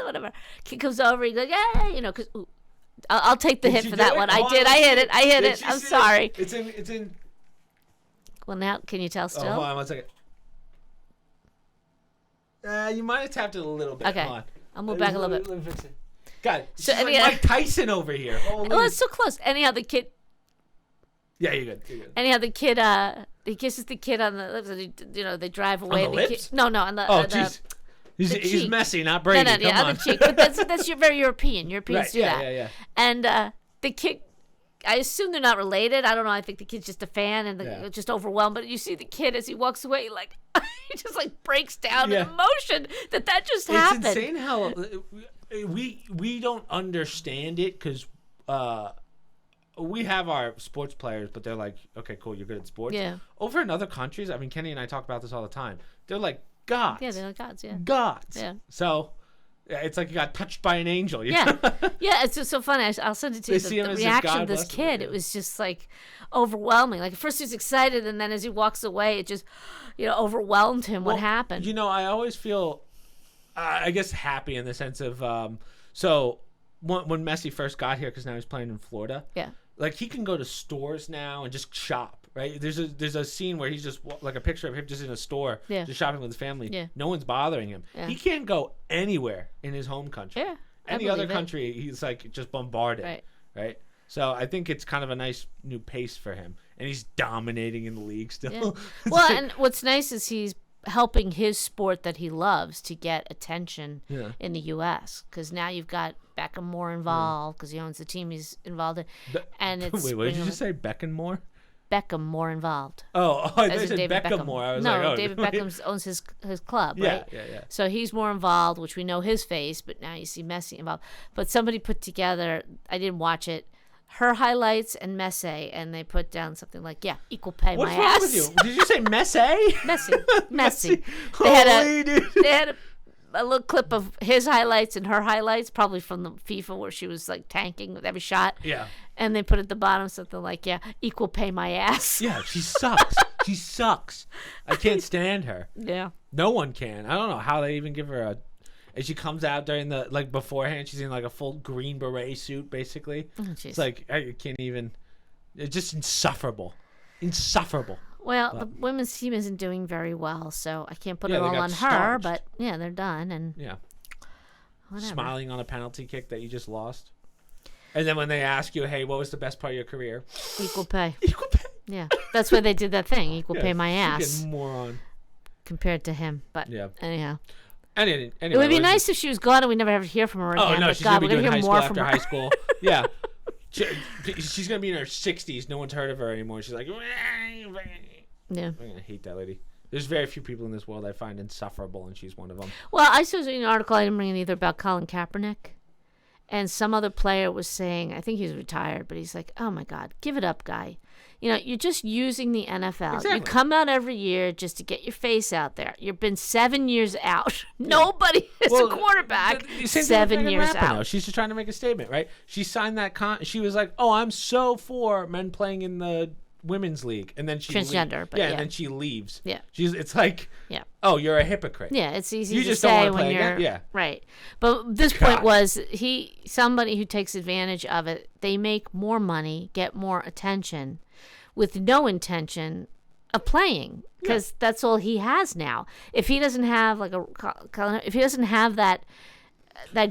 Speaker 2: whatever. Kid comes over, he's like, because I'll take the hit for that one. I hit it. I'm sorry.
Speaker 1: It's in.
Speaker 2: Well, now can you tell still?
Speaker 1: Hold on 1 second. You might have tapped it a little bit.
Speaker 2: Okay,
Speaker 1: Hold on.
Speaker 2: I'll move back a little bit.
Speaker 1: Let me fix it. God,
Speaker 2: So
Speaker 1: she's like Mike Tyson over here. Holy.
Speaker 2: Well, it's so close. Anyhow, the kid.
Speaker 1: Yeah, you're good.
Speaker 2: Anyhow, the kid. He kisses the kid on the lips. They drive away.
Speaker 1: On the lips?
Speaker 2: No, on the.
Speaker 1: Oh, jeez. He's Messi, not Brady.
Speaker 2: No,
Speaker 1: Come on.
Speaker 2: the cheek. But that's very European. Europeans do that.
Speaker 1: Yeah.
Speaker 2: And the kid. I assume they're not related. I don't know. I think the kid's just a fan and just overwhelmed. But you see the kid as he walks away, like he just like breaks down in emotion that just happened.
Speaker 1: It's insane how we don't understand it because we have our sports players, but they're like, okay, cool, you're good at sports.
Speaker 2: Yeah.
Speaker 1: Over in other countries, I mean, Kenny and I talk about this all the time. They're like gods.
Speaker 2: Yeah, they're like gods. Yeah.
Speaker 1: Gods.
Speaker 2: Yeah.
Speaker 1: So. It's like you got touched by an angel.
Speaker 2: Yeah. It's just so funny. I'll send it to you. The reaction of this kid, it was just like overwhelming. Like at first he was excited, and then as he walks away, it just, overwhelmed him. What happened?
Speaker 1: I always feel, I guess, happy in the sense of, so when Messi first got here, because now he's playing in Florida.
Speaker 2: Yeah.
Speaker 1: Like, he can go to stores now and just shop, right? There's a scene where he's just, like, a picture of him just in a store, just shopping with his family. Yeah. No one's bothering him. Yeah. He can't go anywhere in his home country. Yeah. Any other country, he's, like, just bombarded. Right? So I think it's kind of a nice new pace for him. And he's dominating in the league still. Yeah.
Speaker 2: Well, and what's nice is he's helping his sport that he loves to get attention in the U.S. Because now you've got Beckham more involved because he owns the team he's involved in. And it's
Speaker 1: wait, what did you just say? Beckham more?
Speaker 2: Beckham more involved.
Speaker 1: Oh, I thought you said Beckham more. I was like, oh.
Speaker 2: David Beckham owns his club, right? Yeah. So he's more involved, which we know his face, but now you see Messi involved. But somebody put together, I didn't watch it, her highlights and Messi, and they put down something like, equal pay
Speaker 1: What's
Speaker 2: my ass.
Speaker 1: What's wrong with you? Did you say Messi?
Speaker 2: Messi.
Speaker 1: Dude.
Speaker 2: They had a little clip of his highlights and her highlights, probably from the FIFA where she was like tanking with every shot.
Speaker 1: Yeah.
Speaker 2: And they put at the bottom something like, equal pay my ass.
Speaker 1: Yeah, she sucks. She sucks. I can't stand her.
Speaker 2: Yeah.
Speaker 1: No one can. I don't know how they even give her a... And she comes out during the, like, beforehand, she's in, like, a full green beret suit, basically. Oh, it's like, you can't even... It's just insufferable. Insufferable.
Speaker 2: Well, the women's team isn't doing very well, so I can't put it all on her, but, they're done, and...
Speaker 1: Yeah. Whatever. Smiling on a penalty kick that you just lost. And then when they ask you, hey, what was the best part of your career?
Speaker 2: Equal pay.
Speaker 1: Equal pay.
Speaker 2: Yeah. That's why they did that thing, equal pay my ass.
Speaker 1: Moron.
Speaker 2: Compared to him, but anyhow.
Speaker 1: Anyway,
Speaker 2: it would be nice if she was gone and we never have to hear from her again.
Speaker 1: Oh, no,
Speaker 2: but
Speaker 1: she's
Speaker 2: God,
Speaker 1: going to be doing high school after high school. Yeah. She's going to be in her 60s. No one's heard of her anymore. She's like,
Speaker 2: yeah.
Speaker 1: I'm going to hate that lady. There's very few people in this world I find insufferable, and she's one of them.
Speaker 2: Well, I saw an article, I didn't bring it either, about Colin Kaepernick. And some other player was saying, I think he was retired, but he's like, oh, my God, give it up, guy. You know, you're just using the NFL. Exactly. You come out every year just to get your face out there. You've been 7 years out. Yeah. Nobody is a quarterback 7 years out.
Speaker 1: She's just trying to make a statement, right? She signed that she was like, oh, I'm so for men playing in the women's league. And then she
Speaker 2: transgender, but
Speaker 1: and then she leaves.
Speaker 2: Yeah.
Speaker 1: It's like, oh, you're a hypocrite.
Speaker 2: Yeah, it's easy
Speaker 1: you
Speaker 2: to
Speaker 1: just
Speaker 2: say
Speaker 1: don't
Speaker 2: when you're
Speaker 1: again? Yeah.
Speaker 2: Right. But this point was somebody who takes advantage of it, they make more money, get more attention, with no intention of playing, because that's all he has now. If he doesn't have that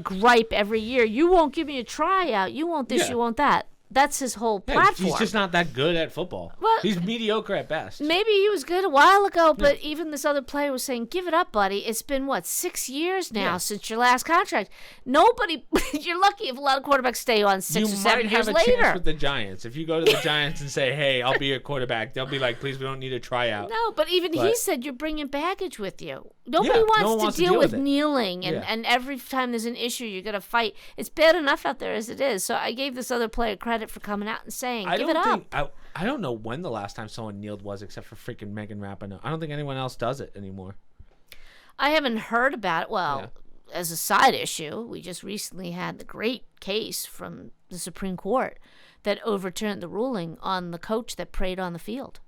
Speaker 2: gripe every year, you won't give me a tryout, you won't this, you won't that. That's his whole platform.
Speaker 1: He's just not that good at football. Well, he's mediocre at best.
Speaker 2: Maybe he was good a while ago, but even this other player was saying, give it up, buddy. It's been, 6 years now since your last contract. Nobody, you're lucky if a lot of quarterbacks stay on 6 or 7 years later.
Speaker 1: You might have a chance with the Giants. If you go to the Giants and say, hey, I'll be your quarterback, they'll be like, please, we don't need a tryout.
Speaker 2: No, but he said you're bringing baggage with you. Nobody wants to deal with kneeling, and every time there's an issue, you're going to fight. It's bad enough out there as it is. So I gave this other player credit for coming out and saying, give it up.
Speaker 1: I don't know when the last time someone kneeled was, except for freaking Megan Rapinoe. I don't think anyone else does it anymore.
Speaker 2: I haven't heard about it. Well, as a side issue, we just recently had the great case from the Supreme Court that overturned the ruling on the coach that prayed on the field.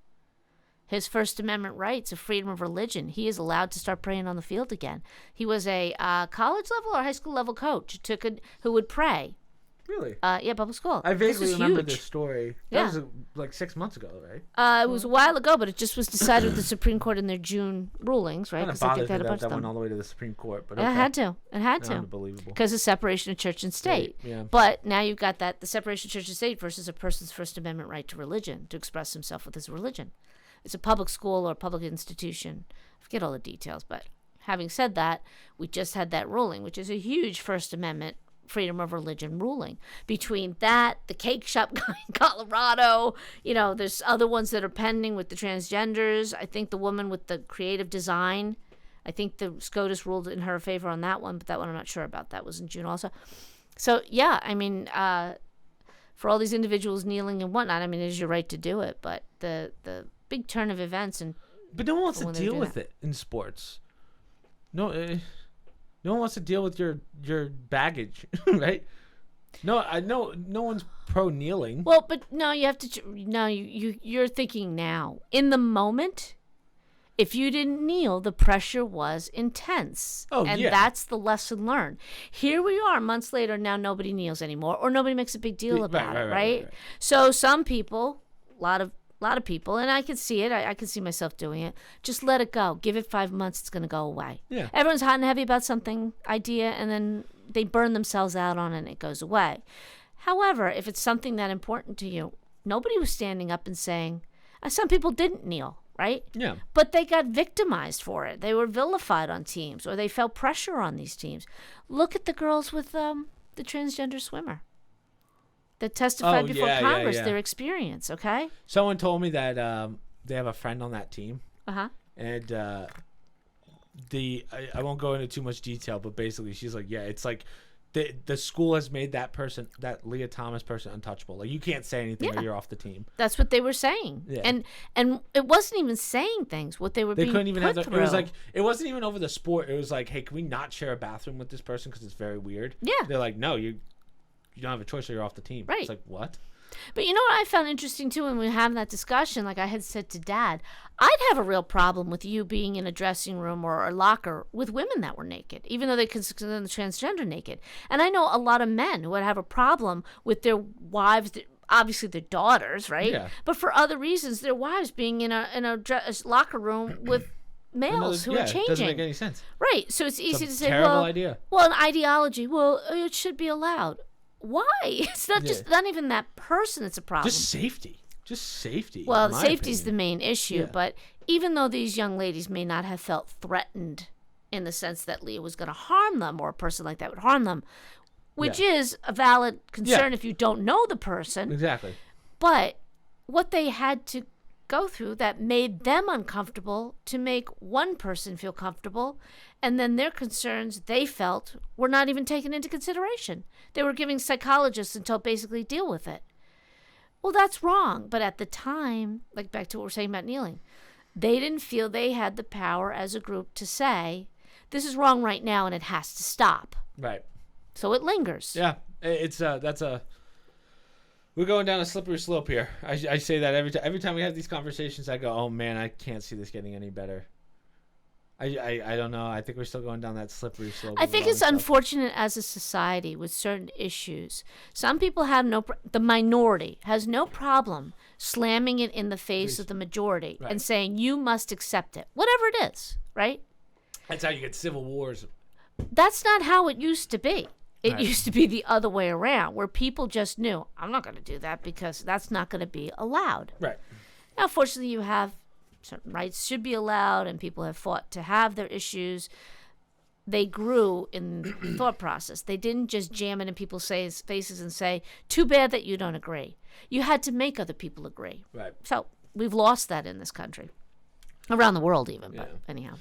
Speaker 2: His First Amendment rights of freedom of religion. He is allowed to start praying on the field again. He was a college level or high school level coach who would pray.
Speaker 1: Really?
Speaker 2: Yeah, public school.
Speaker 1: I vaguely remember this story. That was like 6 months ago, right?
Speaker 2: It was a while ago, but it just was decided with the Supreme Court in their June rulings, right?
Speaker 1: Because that went all the way to the Supreme Court. But
Speaker 2: it had to. It had to.
Speaker 1: Unbelievable.
Speaker 2: Because of separation of church and state.
Speaker 1: Right. Yeah.
Speaker 2: But now you've got the separation of church and state versus a person's First Amendment right to religion, to express himself with his religion. It's a public school or a public institution. I forget all the details, but having said that, we just had that ruling, which is a huge First Amendment freedom of religion ruling. Between that, the cake shop guy in Colorado, there's other ones that are pending with the transgenders. I think the woman with the creative design, I think the SCOTUS ruled in her favor on that one, but that one I'm not sure about. That was in June also. So, yeah, I mean, for all these individuals kneeling and whatnot, I mean, it is your right to do it, but the big turn of events.
Speaker 1: But no one wants to deal with it in sports. No one wants to deal with your baggage, right? No, I know no one's pro kneeling.
Speaker 2: Well, but no, you have to. No, you're thinking now. In the moment, If you didn't kneel, the pressure was intense.
Speaker 1: Oh,
Speaker 2: and
Speaker 1: yeah.
Speaker 2: that's the lesson learned. Here we are months later, now nobody kneels anymore, or nobody makes a big deal about it, right? So some people, a lot of people, and I can see it, I can see myself doing it, just let it go. Give it 5 months, it's going to go away.
Speaker 1: Yeah.
Speaker 2: Everyone's hot and heavy about something, idea, and then they burn themselves out on it and it goes away. However, if it's something that important to you, nobody was standing up and saying, some people didn't kneel. Right?
Speaker 1: Yeah.
Speaker 2: But they got victimized for it. They were vilified on teams, or they felt pressure on these teams. Look at the girls with the transgender swimmer that testified before Congress, their experience, okay?
Speaker 1: Someone told me that they have a friend on that team.
Speaker 2: Uh-huh.
Speaker 1: And I won't go into too much detail, but basically she's like, yeah, it's like the school has made that person, that Leah Thomas person, untouchable. Like, you can't say anything or you're off the team.
Speaker 2: That's what they were saying. Yeah. And it wasn't even saying things. What they were being
Speaker 1: couldn't even
Speaker 2: put
Speaker 1: have
Speaker 2: through.
Speaker 1: It was like, it wasn't even over the sport. It was like, hey, can we not share a bathroom with this person because it's very weird?
Speaker 2: Yeah.
Speaker 1: They're like, no, you don't have a choice, or you're off the team.
Speaker 2: Right.
Speaker 1: It's like, what?
Speaker 2: But you know what I found interesting, too, when we were having that discussion, like I had said to Dad, I'd have a real problem with you being in a dressing room or a locker with women that were naked, even though they consider the transgender naked. And I know a lot of men who would have a problem with their wives, obviously their daughters, right?
Speaker 1: Yeah.
Speaker 2: But for other reasons, their wives being in a locker room with males who are changing.
Speaker 1: It doesn't make any sense.
Speaker 2: Right. So it's easy to say,
Speaker 1: terrible idea.
Speaker 2: Well, an ideology, it should be allowed. Why? It's not not even that person that's a problem.
Speaker 1: Just safety.
Speaker 2: Well, safety is the main issue.
Speaker 1: Yeah.
Speaker 2: But even though these young ladies may not have felt threatened in the sense that Leah was going to harm them, or a person like that would harm them, which is a valid concern if you don't know the person.
Speaker 1: Exactly.
Speaker 2: But what they had to go through that made them uncomfortable to make one person feel comfortable, and then their concerns they felt were not even taken into consideration. They were giving psychologists until basically deal with it. Well, that's wrong. But at the time, like back to what we're saying about kneeling, they didn't feel they had the power as a group to say, this is wrong right now and it has to stop.
Speaker 1: Right.
Speaker 2: So it lingers.
Speaker 1: Yeah. We're going down a slippery slope here. I say that every time we have these conversations, I go, oh man, I can't see this getting any better. I don't know. I think we're still going down that slippery slope.
Speaker 2: I think it's unfortunate as a society with certain issues. Some people have the minority has no problem slamming it in the face of the majority and saying, you must accept it, whatever it is, right?
Speaker 1: That's how you get civil wars.
Speaker 2: That's not how it used to be. It used to be the other way around, where people just knew, I'm not going to do that because that's not going to be allowed.
Speaker 1: Right.
Speaker 2: Now, fortunately, you have certain rights should be allowed, and people have fought to have their issues. They grew in the thought process. They didn't just jam it in people's faces and say, too bad that you don't agree. You had to make other people agree.
Speaker 1: Right.
Speaker 2: So we've lost that in this country. Around the world even, but anyhow.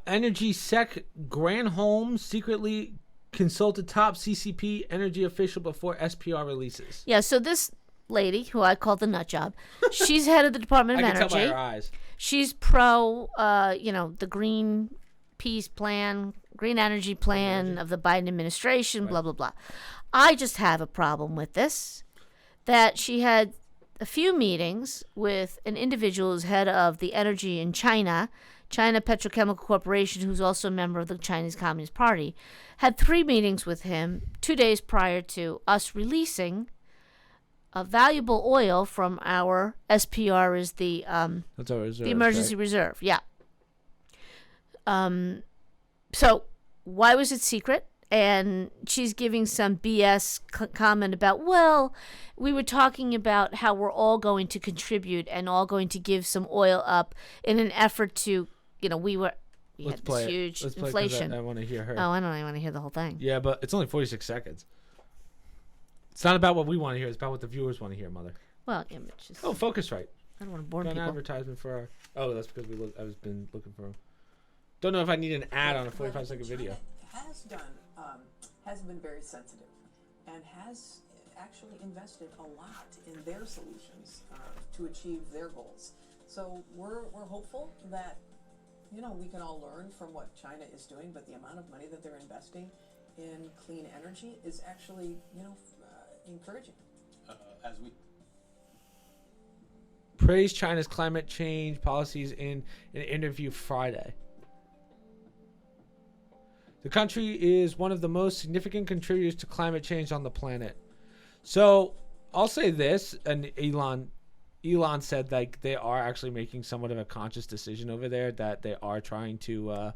Speaker 1: Energy Sec Granholm secretly consulted top CCP energy official before SPR releases.
Speaker 2: Yeah, so this lady, who I call the nut job, she's head of the Department of Energy.
Speaker 1: I can tell by her eyes.
Speaker 2: She's pro, the green peace plan, green energy plan of the Biden administration, blah, blah, blah. I just have a problem with this, that she had a few meetings with an individual who's head of the energy in China Petrochemical Corporation, who's also a member of the Chinese Communist Party, had 3 meetings with him 2 days prior to us releasing a valuable oil from our SPR, is the
Speaker 1: that's our reserve,
Speaker 2: the emergency reserve. Yeah. So why was it secret? And she's giving some BS comment about, well, we were talking about how we're all going to contribute and all going to give some oil up in an effort to, we had this huge inflation.
Speaker 1: I want to hear her.
Speaker 2: Oh, I don't even want to hear the whole thing.
Speaker 1: Yeah, but it's only 46 seconds. It's not about what we want to hear. It's about what the viewers want to hear, Mother.
Speaker 2: Well, yeah, but just...
Speaker 1: Oh, focus right.
Speaker 2: I don't want to bore people.
Speaker 1: Advertisement for our... Oh, that's because I've been looking for them. Don't know if I need an ad on a 45-second video.
Speaker 4: Has been very sensitive and has actually invested a lot in their solutions to achieve their goals. So we're hopeful that we can all learn from what China is doing, but the amount of money that they're investing in clean energy is actually encouraging.
Speaker 1: As we praised China's climate change policies in an interview Friday. The country is one of the most significant contributors to climate change on the planet. So I'll say this, and Elon said like they are actually making somewhat of a conscious decision over there, that they are trying to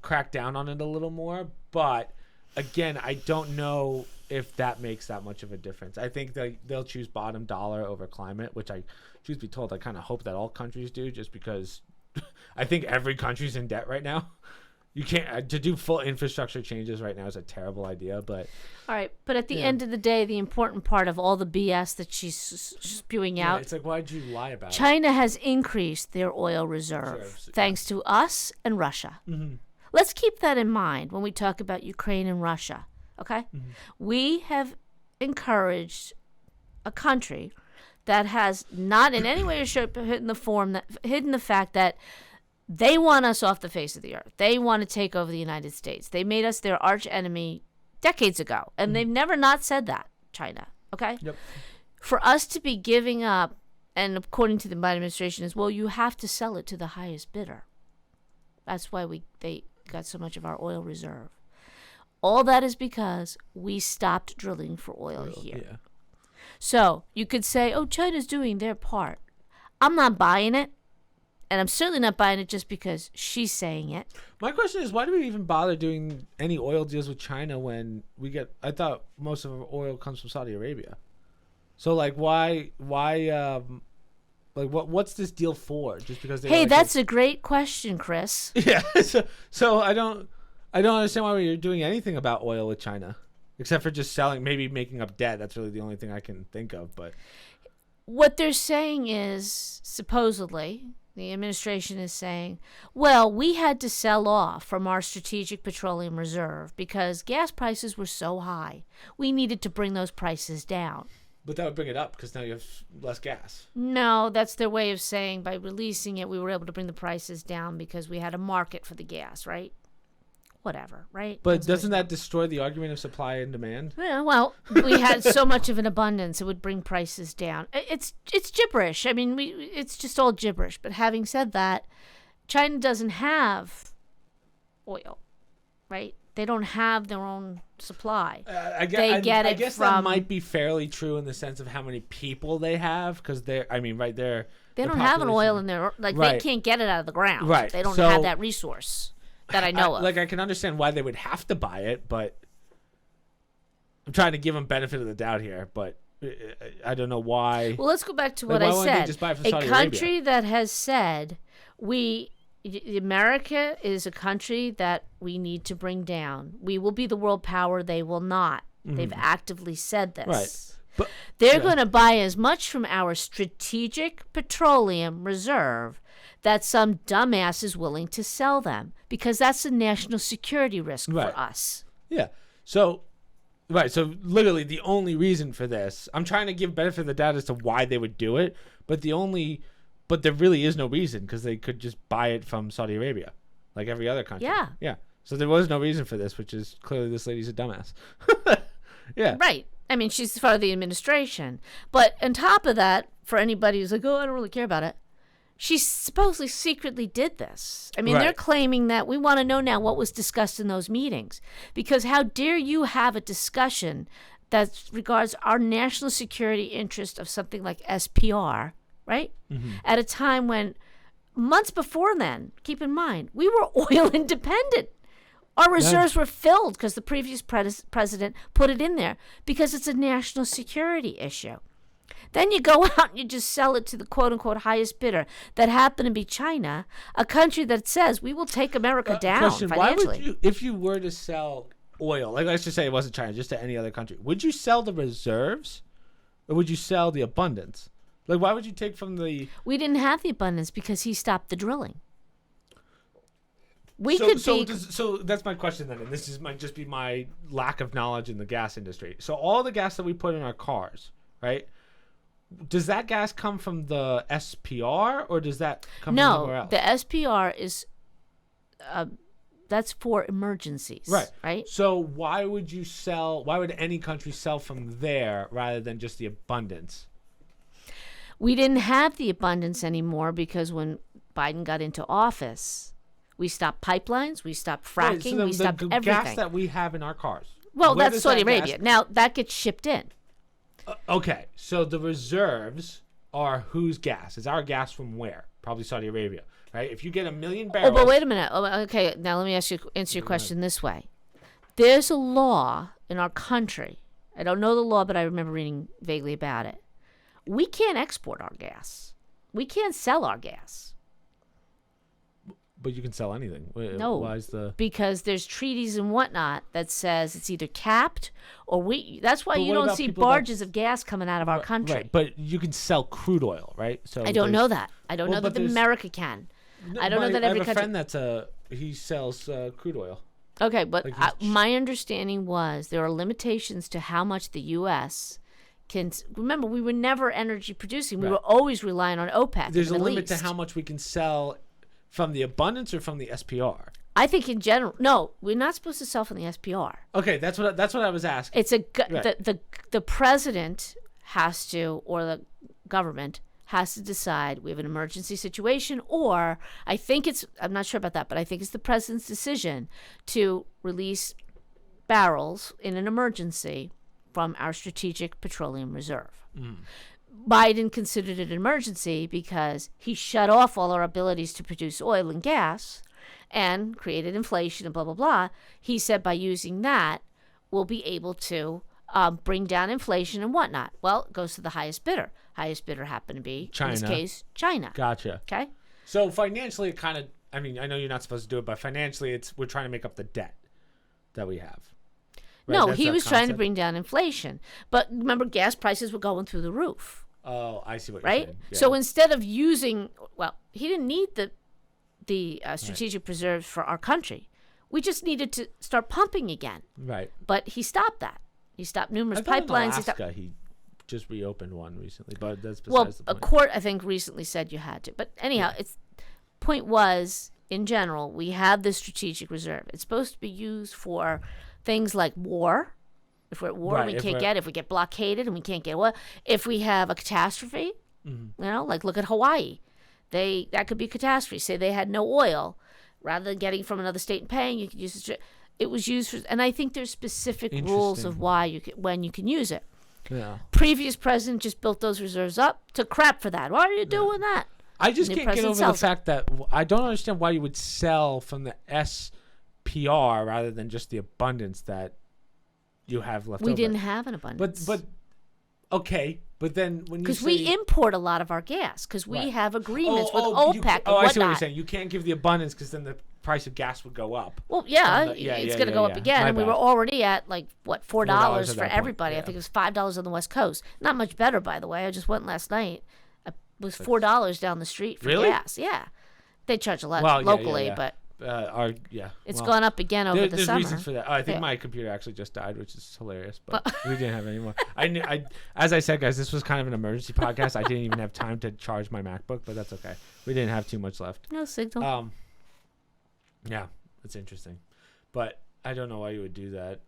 Speaker 1: crack down on it a little more. But again, I don't know if that makes that much of a difference. I think they'll choose bottom dollar over climate, which I, truth be told, I kind of hope that all countries do, just because I think every country's in debt right now. You can't to do full infrastructure changes right now is a terrible idea, but
Speaker 2: all right. But at the end of the day, the important part of all the BS that she's spewing out,
Speaker 1: it's like, why'd you lie about it?
Speaker 2: China has increased their oil reserve thanks to us and Russia. Mm-hmm. Let's keep that in mind when we talk about Ukraine and Russia. Okay, we have encouraged a country that has not in any way or shape hidden the fact that they want us off the face of the earth. They want to take over the United States. They made us their arch enemy decades ago, and they've never not said that, China, okay?
Speaker 1: Yep.
Speaker 2: For us to be giving up, and according to the Biden administration, is, well, you have to sell it to the highest bidder. That's why they got so much of our oil reserve. All that is because we stopped drilling for oil here.
Speaker 1: Yeah.
Speaker 2: So you could say, oh, China's doing their part. I'm not buying it. And I'm certainly not buying it just because she's saying it.
Speaker 1: My question is, why do we even bother doing any oil deals with China when I thought most of our oil comes from Saudi Arabia. So like what's this deal for? Just because
Speaker 2: Hey, that's a great question, Chris.
Speaker 1: Yeah. So I don't understand why we're doing anything about oil with China. Except for just selling, maybe making up debt. That's really the only thing I can think of, but
Speaker 2: what they're saying is, supposedly, the administration is saying, well, we had to sell off from our strategic petroleum reserve because gas prices were so high. We needed to bring those prices down.
Speaker 1: But that would bring it up because now you have less gas.
Speaker 2: No, that's their way of saying by releasing it, we were able to bring the prices down because we had a market for the gas, right? Whatever, right?
Speaker 1: But doesn't that destroy the argument of supply and demand?
Speaker 2: Yeah, well, we had so much of an abundance, it would bring prices down. It's gibberish. I mean, it's just all gibberish. But having said that, China doesn't have oil, right? They don't have their own supply. I
Speaker 1: guess that might be fairly true in the sense of how many people they have, because they don't
Speaker 2: have an oil in there. Like,
Speaker 1: right.
Speaker 2: They can't get it out of the ground.
Speaker 1: Right.
Speaker 2: They don't have that resource. That I know of.
Speaker 1: Like, I can understand why they would have to buy it, but I'm trying to give them benefit of the doubt here, but I don't know why.
Speaker 2: Well, let's go back to what I said.
Speaker 1: Just buy it from
Speaker 2: a
Speaker 1: Saudi
Speaker 2: country
Speaker 1: Arabia?
Speaker 2: That has said, America is a country that we need to bring down. We will be the world power. They will not. Mm-hmm. They've actively said this.
Speaker 1: Right. But
Speaker 2: they're going to buy as much from our strategic petroleum reserve that some dumbass is willing to sell them, because that's a national security risk for us.
Speaker 1: Yeah. So literally the only reason for this, I'm trying to give benefit of the doubt as to why they would do it, but there really is no reason, because they could just buy it from Saudi Arabia, like every other country.
Speaker 2: Yeah.
Speaker 1: Yeah. So there was no reason for this, which is clearly this lady's a dumbass. Yeah.
Speaker 2: Right. I mean, she's part of the administration. But on top of that, for anybody who's like, oh, I don't really care about it, she supposedly secretly did this. I mean, They're claiming that we want to know now what was discussed in those meetings. Because how dare you have a discussion that regards our national security interest of something like SPR, right? Mm-hmm. At a time when, months before then, keep in mind, we were oil independent. Our reserves were filled because the previous president put it in there because it's a national security issue. Then you go out and you just sell it to the quote-unquote highest bidder that happened to be China, a country that says we will take America down financially.
Speaker 1: Why would you, if you were to sell oil, like let's just say it wasn't China, just to any other country, would you sell the reserves or would you sell the abundance? Like, why would you take from the...
Speaker 2: We didn't have the abundance because he stopped the drilling.
Speaker 1: So that's my question then, and this might just be my lack of knowledge in the gas industry. So all the gas that we put in our cars, right? Does that gas come from the SPR or does that come from somewhere else?
Speaker 2: No, the SPR is that's for emergencies, right?
Speaker 1: So why would any country sell from there rather than just the abundance?
Speaker 2: We didn't have the abundance anymore because when Biden got into office, we stopped pipelines, we stopped fracking, we stopped
Speaker 1: the
Speaker 2: everything.
Speaker 1: gas that we have in our cars.
Speaker 2: Well,
Speaker 1: where
Speaker 2: that's
Speaker 1: does
Speaker 2: Saudi
Speaker 1: that
Speaker 2: Arabia.
Speaker 1: gas-
Speaker 2: Now, that gets shipped in.
Speaker 1: Okay, so the reserves are whose gas? Is our gas from where? Probably Saudi Arabia, right? If you get 1 million barrels.
Speaker 2: Oh, but wait a minute. Oh, okay, now let me answer your question this way. There's a law in our country. I don't know the law, but I remember reading vaguely about it. We can't export our gas. We can't sell our gas.
Speaker 1: But you can sell anything.
Speaker 2: No,
Speaker 1: Why is
Speaker 2: because there's treaties and whatnot that says it's either capped or we. That's why
Speaker 1: But
Speaker 2: you
Speaker 1: what
Speaker 2: don't
Speaker 1: about
Speaker 2: see
Speaker 1: people
Speaker 2: barges of gas coming out of our country.
Speaker 1: Right, but you can sell crude oil, right? So
Speaker 2: I don't know that. I don't
Speaker 1: Well,
Speaker 2: know that
Speaker 1: but there's-
Speaker 2: America can. I don't know that
Speaker 1: I
Speaker 2: every
Speaker 1: have a
Speaker 2: country.
Speaker 1: friend that's he sells crude oil.
Speaker 2: Okay, but
Speaker 1: Like he's-
Speaker 2: my understanding was there are limitations to how much the U.S. can. Remember, we were never energy producing. We
Speaker 1: Right.
Speaker 2: were always relying on OPEC.
Speaker 1: There's
Speaker 2: in
Speaker 1: a
Speaker 2: the
Speaker 1: limit to
Speaker 2: East.
Speaker 1: how much we can sell from the abundance or from the SPR.
Speaker 2: I think in general, no, we're not supposed to sell from the SPR.
Speaker 1: Okay, that's what I was asking.
Speaker 2: It's
Speaker 1: Right.
Speaker 2: the president has to, or the government has to decide we have an emergency situation, or I'm not sure about that, but I think it's the president's decision to release barrels in an emergency from our strategic petroleum reserve. Biden considered it an emergency because he shut off all our abilities to produce oil and gas and created inflation and blah, blah, blah. He said by using that, we'll be able to bring down inflation and whatnot. Well, it goes to the highest bidder. Highest bidder happened to be, in this
Speaker 1: China.
Speaker 2: case, China.
Speaker 1: Gotcha.
Speaker 2: Okay?
Speaker 1: So financially, it kind of. I mean, I know you're not supposed to do it, but financially, we're trying to make up the debt that we have. Right?
Speaker 2: No,
Speaker 1: That's
Speaker 2: he
Speaker 1: that
Speaker 2: was trying to
Speaker 1: concept?
Speaker 2: bring down inflation. But remember, gas prices were going through the roof.
Speaker 1: Oh, I see what
Speaker 2: Right?
Speaker 1: you're saying. Yeah.
Speaker 2: So instead of using, well, he didn't need the strategic reserves for our country. We just needed to start pumping again.
Speaker 1: Right.
Speaker 2: But he stopped that. He stopped numerous
Speaker 1: I thought in
Speaker 2: pipelines.
Speaker 1: Alaska, he just reopened one recently, but that's
Speaker 2: Well,
Speaker 1: besides the
Speaker 2: a
Speaker 1: point.
Speaker 2: court, I think, recently said you had to. But anyhow, its point was, in general, we have this strategic reserve. It's supposed to be used for things like war. If we're at war,
Speaker 1: Right,
Speaker 2: if we get blockaded and we can't get oil. If we have a catastrophe, like look at Hawaii. That could be a catastrophe. Say they had no oil. Rather than getting from another state and paying, you could use it. It was used for, and I think there's specific rules of when you can use it.
Speaker 1: Yeah.
Speaker 2: Previous president just built those reserves up. Took crap for that. Why are you doing that?
Speaker 1: I just
Speaker 2: New
Speaker 1: can't get
Speaker 2: president
Speaker 1: over the
Speaker 2: sells it.
Speaker 1: fact that I don't understand why you would sell from the SPR rather than just the abundance that you have left
Speaker 2: We
Speaker 1: over.
Speaker 2: didn't have an abundance.
Speaker 1: But okay, but then when you
Speaker 2: because
Speaker 1: say
Speaker 2: we import a lot of our gas because we
Speaker 1: Right.
Speaker 2: have agreements with
Speaker 1: you-
Speaker 2: OPEC and
Speaker 1: I see
Speaker 2: whatnot.
Speaker 1: what you're saying. You can't give the abundance because then the price of gas would go up.
Speaker 2: Well, yeah,
Speaker 1: From the- yeah,
Speaker 2: it's
Speaker 1: yeah,
Speaker 2: going to
Speaker 1: yeah,
Speaker 2: go
Speaker 1: yeah.
Speaker 2: up again,
Speaker 1: My
Speaker 2: and we were
Speaker 1: bad.
Speaker 2: already at like what $4
Speaker 1: at
Speaker 2: for
Speaker 1: that point,
Speaker 2: everybody. I
Speaker 1: yeah.
Speaker 2: think it was $5 on the West Coast. Not much better, by the way. I just went last night. It was $4 down the street for
Speaker 1: Really?
Speaker 2: gas. Yeah, they charge a lot
Speaker 1: Well, yeah,
Speaker 2: locally,
Speaker 1: yeah.
Speaker 2: but
Speaker 1: It's
Speaker 2: gone up again over the
Speaker 1: there's
Speaker 2: summer.
Speaker 1: reasons for that. Oh, I think
Speaker 2: Yeah.
Speaker 1: my computer actually just died, which is hilarious. But we didn't have any more. As I said, guys, this was kind of an emergency podcast. I didn't even have time to charge my MacBook, but that's okay. We didn't have too much left.
Speaker 2: No signal.
Speaker 1: Yeah, it's interesting, but I don't know why you would do that.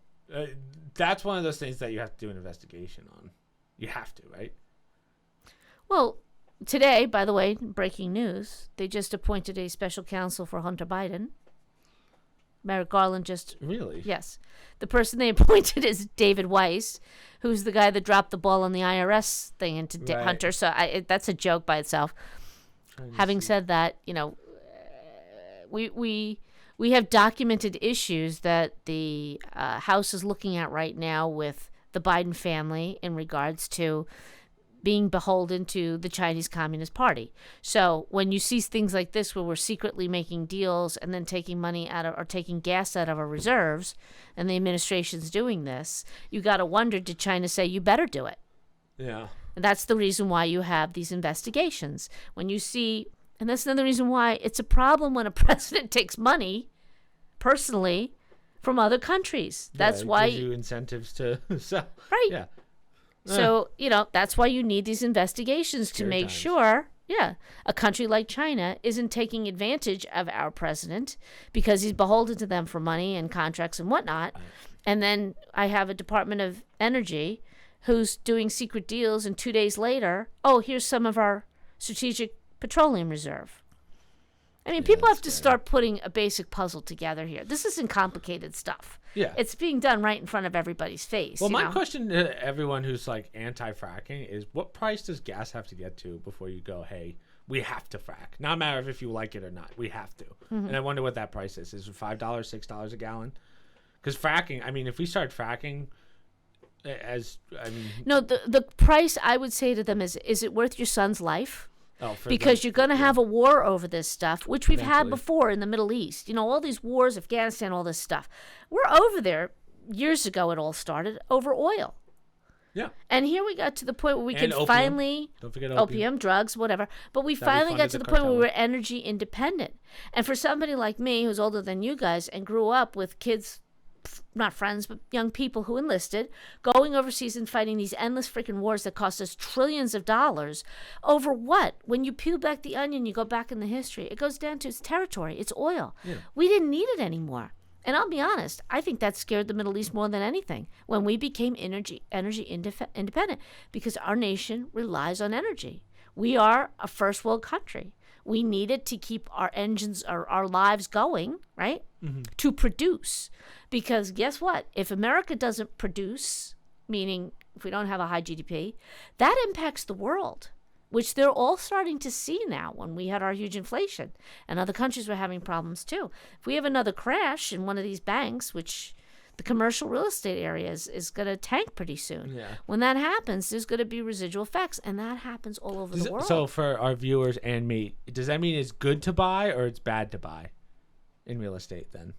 Speaker 1: That's one of those things that you have to do an investigation on. You have to, right?
Speaker 2: Well, today, by the way, breaking news, they just appointed a special counsel for Hunter Biden. Merrick Garland just,
Speaker 1: Really?
Speaker 2: yes. The person they appointed is David Weiss, who's the guy that dropped the ball on the IRS thing into
Speaker 1: Right.
Speaker 2: Hunter. So that's a joke by itself. Having said that, we have documented issues that the House is looking at right now with the Biden family in regards to being beholden to the Chinese Communist Party. So when you see things like this where we're secretly making deals and then taking money out of or taking gas out of our reserves, and the administration's doing this, you got to wonder, did China say you better do it?
Speaker 1: Yeah.
Speaker 2: And that's the reason why you have these investigations. When you see, and that's another reason why it's a problem when a president takes money personally from other countries. That's
Speaker 1: it
Speaker 2: why
Speaker 1: gives you incentives to sell.
Speaker 2: Right.
Speaker 1: Yeah.
Speaker 2: So, that's why you need these investigations to
Speaker 1: Scary
Speaker 2: make
Speaker 1: times.
Speaker 2: sure, a country like China isn't taking advantage of our president because he's beholden to them for money and contracts and whatnot. And then I have a Department of Energy who's doing secret deals, and 2 days later, oh, here's some of our strategic petroleum reserve. I mean, people have to start putting a basic puzzle together here. This isn't complicated stuff.
Speaker 1: Yeah.
Speaker 2: It's being done right in front of everybody's face.
Speaker 1: Well, my question to everyone who's like anti-fracking is, what price does gas have to get to before you go, hey, we have to frack? Not matter if you like it or not, we have to.
Speaker 2: Mm-hmm.
Speaker 1: And I wonder what that price is. Is it $5, $6 a gallon? Because fracking, I mean, if we start fracking,
Speaker 2: no, the price I would say to them is it worth your son's life? Because you're going to have a war over this stuff, which we've had before in the Middle East. You know, all these wars, Afghanistan, all this stuff. We're over there. Years ago, it all started over oil.
Speaker 1: Yeah.
Speaker 2: And here we got to the point where we
Speaker 1: and
Speaker 2: could
Speaker 1: opium.
Speaker 2: finally...
Speaker 1: Don't forget
Speaker 2: opium, drugs, whatever. But we finally got to the point where we were energy independent. And for somebody like me, who's older than you guys, and grew up with kids... not friends, but young people who enlisted, going overseas and fighting these endless freaking wars that cost us trillions of dollars. Over what? When you peel back the onion, you go back in the history. It goes down to its territory. It's oil. Yeah. We didn't need it anymore. And I'll be honest, I think that scared the Middle East more than anything when we became energy independent, because our nation relies on energy. We are a first world country. We needed to keep our engines, our lives going, right? Mm-hmm. To produce. Because guess what? If America doesn't produce, meaning if we don't have a high GDP, that impacts the world, which they're all starting to see now when we had our huge inflation. And other countries were having problems too. If we have another crash in one of these banks, which the commercial real estate area is going to tank pretty soon. Yeah. When that happens, there's going to be residual effects, and that happens all over the world.
Speaker 1: So for our viewers and me, does that mean it's good to buy or it's bad to buy in real estate then?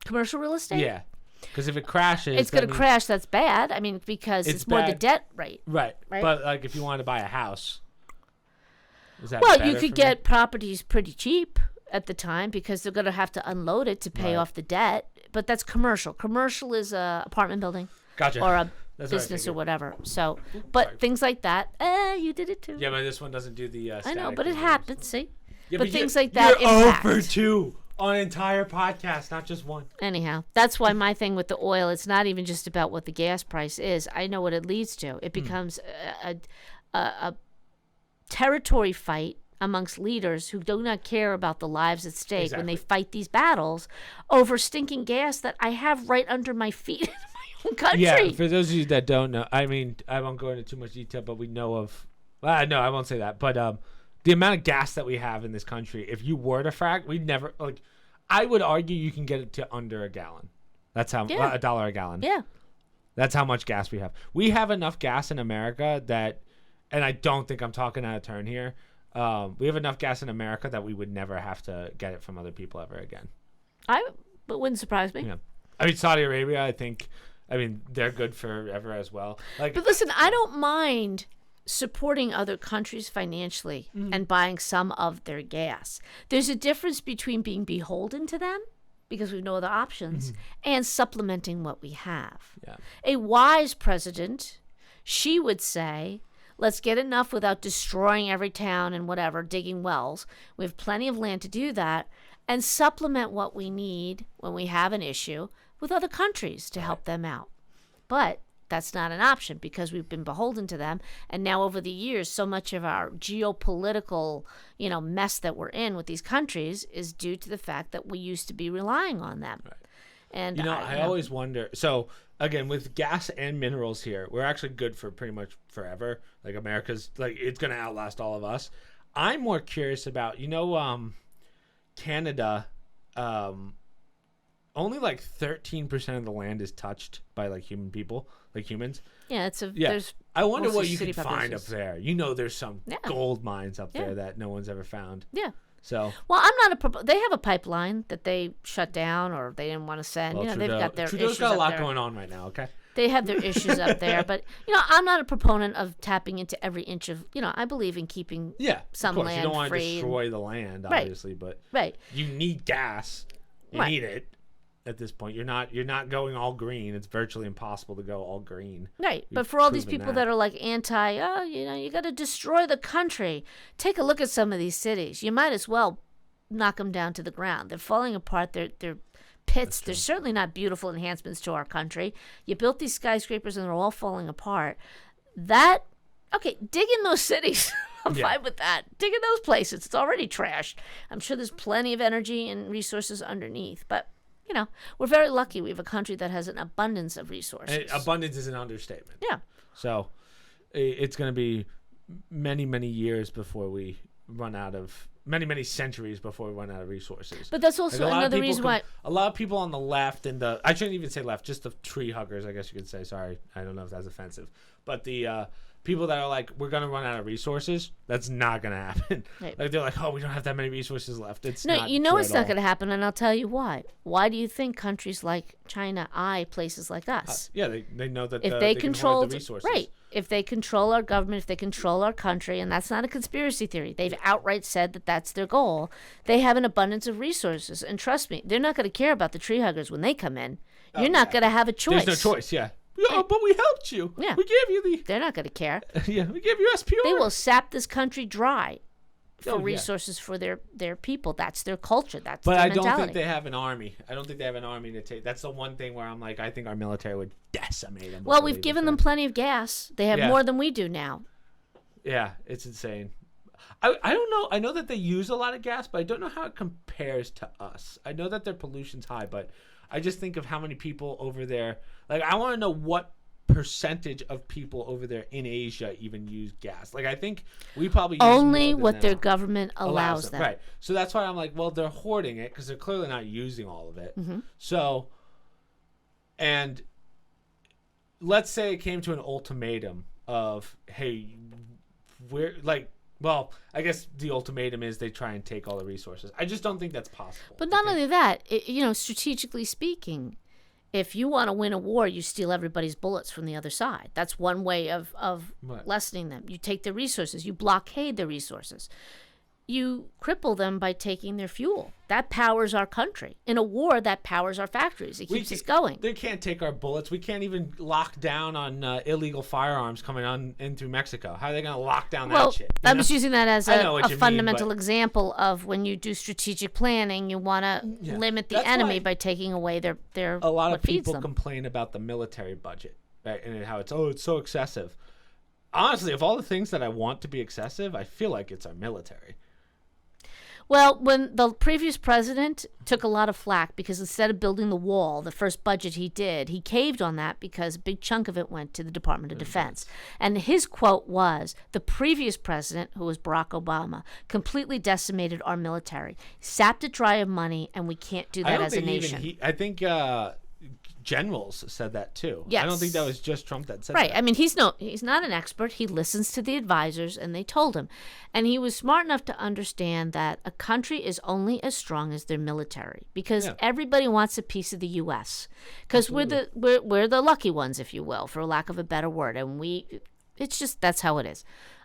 Speaker 2: Commercial real estate?
Speaker 1: Yeah. Because if it crashes...
Speaker 2: It's going to crash. That's bad. I mean, because it's more the debt rate.
Speaker 1: Right. But like if you want to buy a house, is that
Speaker 2: well, you could get properties pretty cheap at the time because they're going to have to unload it to pay off the debt. But that's commercial. Commercial is a apartment building.
Speaker 1: Gotcha.
Speaker 2: Or a business or whatever. So, but things like that, you did it too.
Speaker 1: Yeah, but this one doesn't do the
Speaker 2: I know, but it happens, see?
Speaker 1: Yeah,
Speaker 2: but things like that
Speaker 1: impact. You're 0 for 2 on an entire podcast, not just one.
Speaker 2: Anyhow, that's why my thing with the oil, it's not even just about what the gas price is. I know what it leads to. It becomes a territory fight amongst leaders who do not care about the lives at stake when they fight these battles over stinking gas that I have right under my feet in my own country.
Speaker 1: Yeah, for those of you that don't know, I mean, I won't go into too much detail, but we know of... no, I won't say that. But the amount of gas that we have in this country, if you were to frack, we'd never... like. I would argue you can get it to under a gallon. That's how... $1 a gallon.
Speaker 2: Yeah.
Speaker 1: That's how much gas we have. We have enough gas in America that... And I don't think I'm talking out of turn here. We have enough gas in America that we would never have to get it from other people ever again.
Speaker 2: It wouldn't surprise me.
Speaker 1: Yeah. I mean, Saudi Arabia, I think, they're good forever as well. Like,
Speaker 2: but listen, I don't mind supporting other countries financially and buying some of their gas. There's a difference between being beholden to them, because we have no other options, and supplementing what we have.
Speaker 1: Yeah.
Speaker 2: A wise president, she would say, let's get enough without destroying every town and whatever, digging wells. We have plenty of land to do that, and supplement what we need when we have an issue with other countries to help them out. But that's not an option because we've been beholden to them. And now over the years, so much of our geopolitical, mess that we're in with these countries is due to the fact that we used to be relying on them. Right. And
Speaker 1: I always wonder. So again, with gas and minerals here, we're actually good for pretty much forever. Like America's, it's going to outlast all of us. I'm more curious about, Canada, only 13% of the land is touched by human people, humans.
Speaker 2: Yeah,
Speaker 1: I wonder what you can find up there. There's some gold mines up there that no one's ever found.
Speaker 2: Yeah.
Speaker 1: So.
Speaker 2: Well, I'm not they have a pipeline that they shut down or they didn't want to send.
Speaker 1: Well,
Speaker 2: they've got their
Speaker 1: Trudeau's
Speaker 2: issues
Speaker 1: got a lot
Speaker 2: there.
Speaker 1: going on right now. Okay.
Speaker 2: They have their issues up there, but I'm not a proponent of tapping into every inch of. I believe in keeping some land free.
Speaker 1: You don't want to destroy the land, obviously, but you need gas. You need it. At this point, you're not going all green. It's virtually impossible to go all green.
Speaker 2: Right, but for all these people that are anti, you got to destroy the country. Take a look at some of these cities. You might as well knock them down to the ground. They're falling apart. They're pits. They're certainly not beautiful enhancements to our country. You built these skyscrapers and they're all falling apart. dig in those cities. I'm
Speaker 1: Yeah.
Speaker 2: fine with that. Dig in those places. It's already trashed. I'm sure there's plenty of energy and resources underneath. But, we're very lucky. We have a country that has an abundance of resources.
Speaker 1: And abundance is an understatement.
Speaker 2: Yeah.
Speaker 1: So it's going to be many, many years before we run out of many centuries before we run out of resources.
Speaker 2: But that's also another reason why
Speaker 1: a lot of people on the left and I shouldn't even say left, just the tree huggers, I guess you could say. Sorry, I don't know if that's offensive, but the people that are like, we're gonna run out of resources, that's not gonna happen.
Speaker 2: Right.
Speaker 1: Like they're like, oh, we don't have that many resources left. It's
Speaker 2: No,
Speaker 1: not
Speaker 2: you know
Speaker 1: true
Speaker 2: it's
Speaker 1: at
Speaker 2: not
Speaker 1: all.
Speaker 2: going to happen, and I'll tell you why. Why do you think countries like China eye places like us?
Speaker 1: Yeah, they know that
Speaker 2: If
Speaker 1: they
Speaker 2: they
Speaker 1: can
Speaker 2: control
Speaker 1: hoard the resources.
Speaker 2: right, if they control our government, if they control our country, and that's not a conspiracy theory, they've outright said that that's their goal. They have an abundance of resources, and trust me, they're not going to care about the tree huggers when they come in. You're not going to have a choice.
Speaker 1: There's no choice. Yeah. Yeah, but we helped you.
Speaker 2: Yeah.
Speaker 1: We gave you the.
Speaker 2: They're not going to care.
Speaker 1: Yeah, we gave you SPR.
Speaker 2: They will sap this country dry for
Speaker 1: Oh, yeah.
Speaker 2: resources for their people. That's their culture. That's
Speaker 1: But
Speaker 2: their
Speaker 1: I
Speaker 2: mentality.
Speaker 1: don't think they have an army. I don't think they have an army to take. That's the one thing where I'm like, I think our military would decimate them.
Speaker 2: Well,
Speaker 1: before
Speaker 2: we've
Speaker 1: they
Speaker 2: given
Speaker 1: even
Speaker 2: them
Speaker 1: try.
Speaker 2: plenty of gas. They have
Speaker 1: Yeah.
Speaker 2: more than we do now.
Speaker 1: Yeah, it's insane. I don't know. I know that they use a lot of gas, but I don't know how it compares to us. I know that their pollution's high, but I just think of how many people over there. Like, I want to know what percentage of people over there in Asia even use gas. Like, I think we probably use
Speaker 2: Only
Speaker 1: more than
Speaker 2: what their
Speaker 1: them.
Speaker 2: government allows them.
Speaker 1: Right. So that's why I'm like, well, they're hoarding it because they're clearly not using all of it. So, and let's say it came to an ultimatum of, hey, we're like, well, I guess the ultimatum is they try and take all the resources. I just don't think that's possible.
Speaker 2: But not only that, strategically speaking, if you want to win a war, you steal everybody's bullets from the other side. That's one way of
Speaker 1: Right.
Speaker 2: lessening them. You take their resources. You blockade their resources. You cripple them by taking their fuel. That powers our country. In a war, that powers our factories. It keeps us going.
Speaker 1: They can't take our bullets. We can't even lock down on illegal firearms coming in through Mexico. How are they going to lock down
Speaker 2: Well,
Speaker 1: that shit?
Speaker 2: I'm just using that as
Speaker 1: I know what
Speaker 2: a
Speaker 1: you mean,
Speaker 2: fundamental
Speaker 1: but-
Speaker 2: example of when you do strategic planning, you want to
Speaker 1: Yeah.
Speaker 2: limit the
Speaker 1: That's
Speaker 2: enemy
Speaker 1: why
Speaker 2: by taking away their
Speaker 1: A lot
Speaker 2: what
Speaker 1: of
Speaker 2: feeds
Speaker 1: people
Speaker 2: them.
Speaker 1: complain about the military budget, right? And how it's so excessive. Honestly, of all the things that I want to be excessive, I feel like it's our military.
Speaker 2: Well, when the previous president took a lot of flack because instead of building the wall, the first budget he did, he caved on that because a big chunk of it went to the Department of Defense. And his quote was, the previous president, who was Barack Obama, completely decimated our military, sapped it dry of money, and we can't do
Speaker 1: I
Speaker 2: that
Speaker 1: don't
Speaker 2: as a
Speaker 1: think
Speaker 2: nation.
Speaker 1: I think generals said that too. I don't think that was just Trump that said
Speaker 2: Right.
Speaker 1: that.
Speaker 2: I mean, he's not an expert. He listens to the advisors, and they told him. And he was smart enough to understand that a country is only as strong as their military, because
Speaker 1: Yeah.
Speaker 2: everybody wants a piece of the U.S. Because we're the lucky ones, if you will, for lack of a better word. And it's just, that's how it is.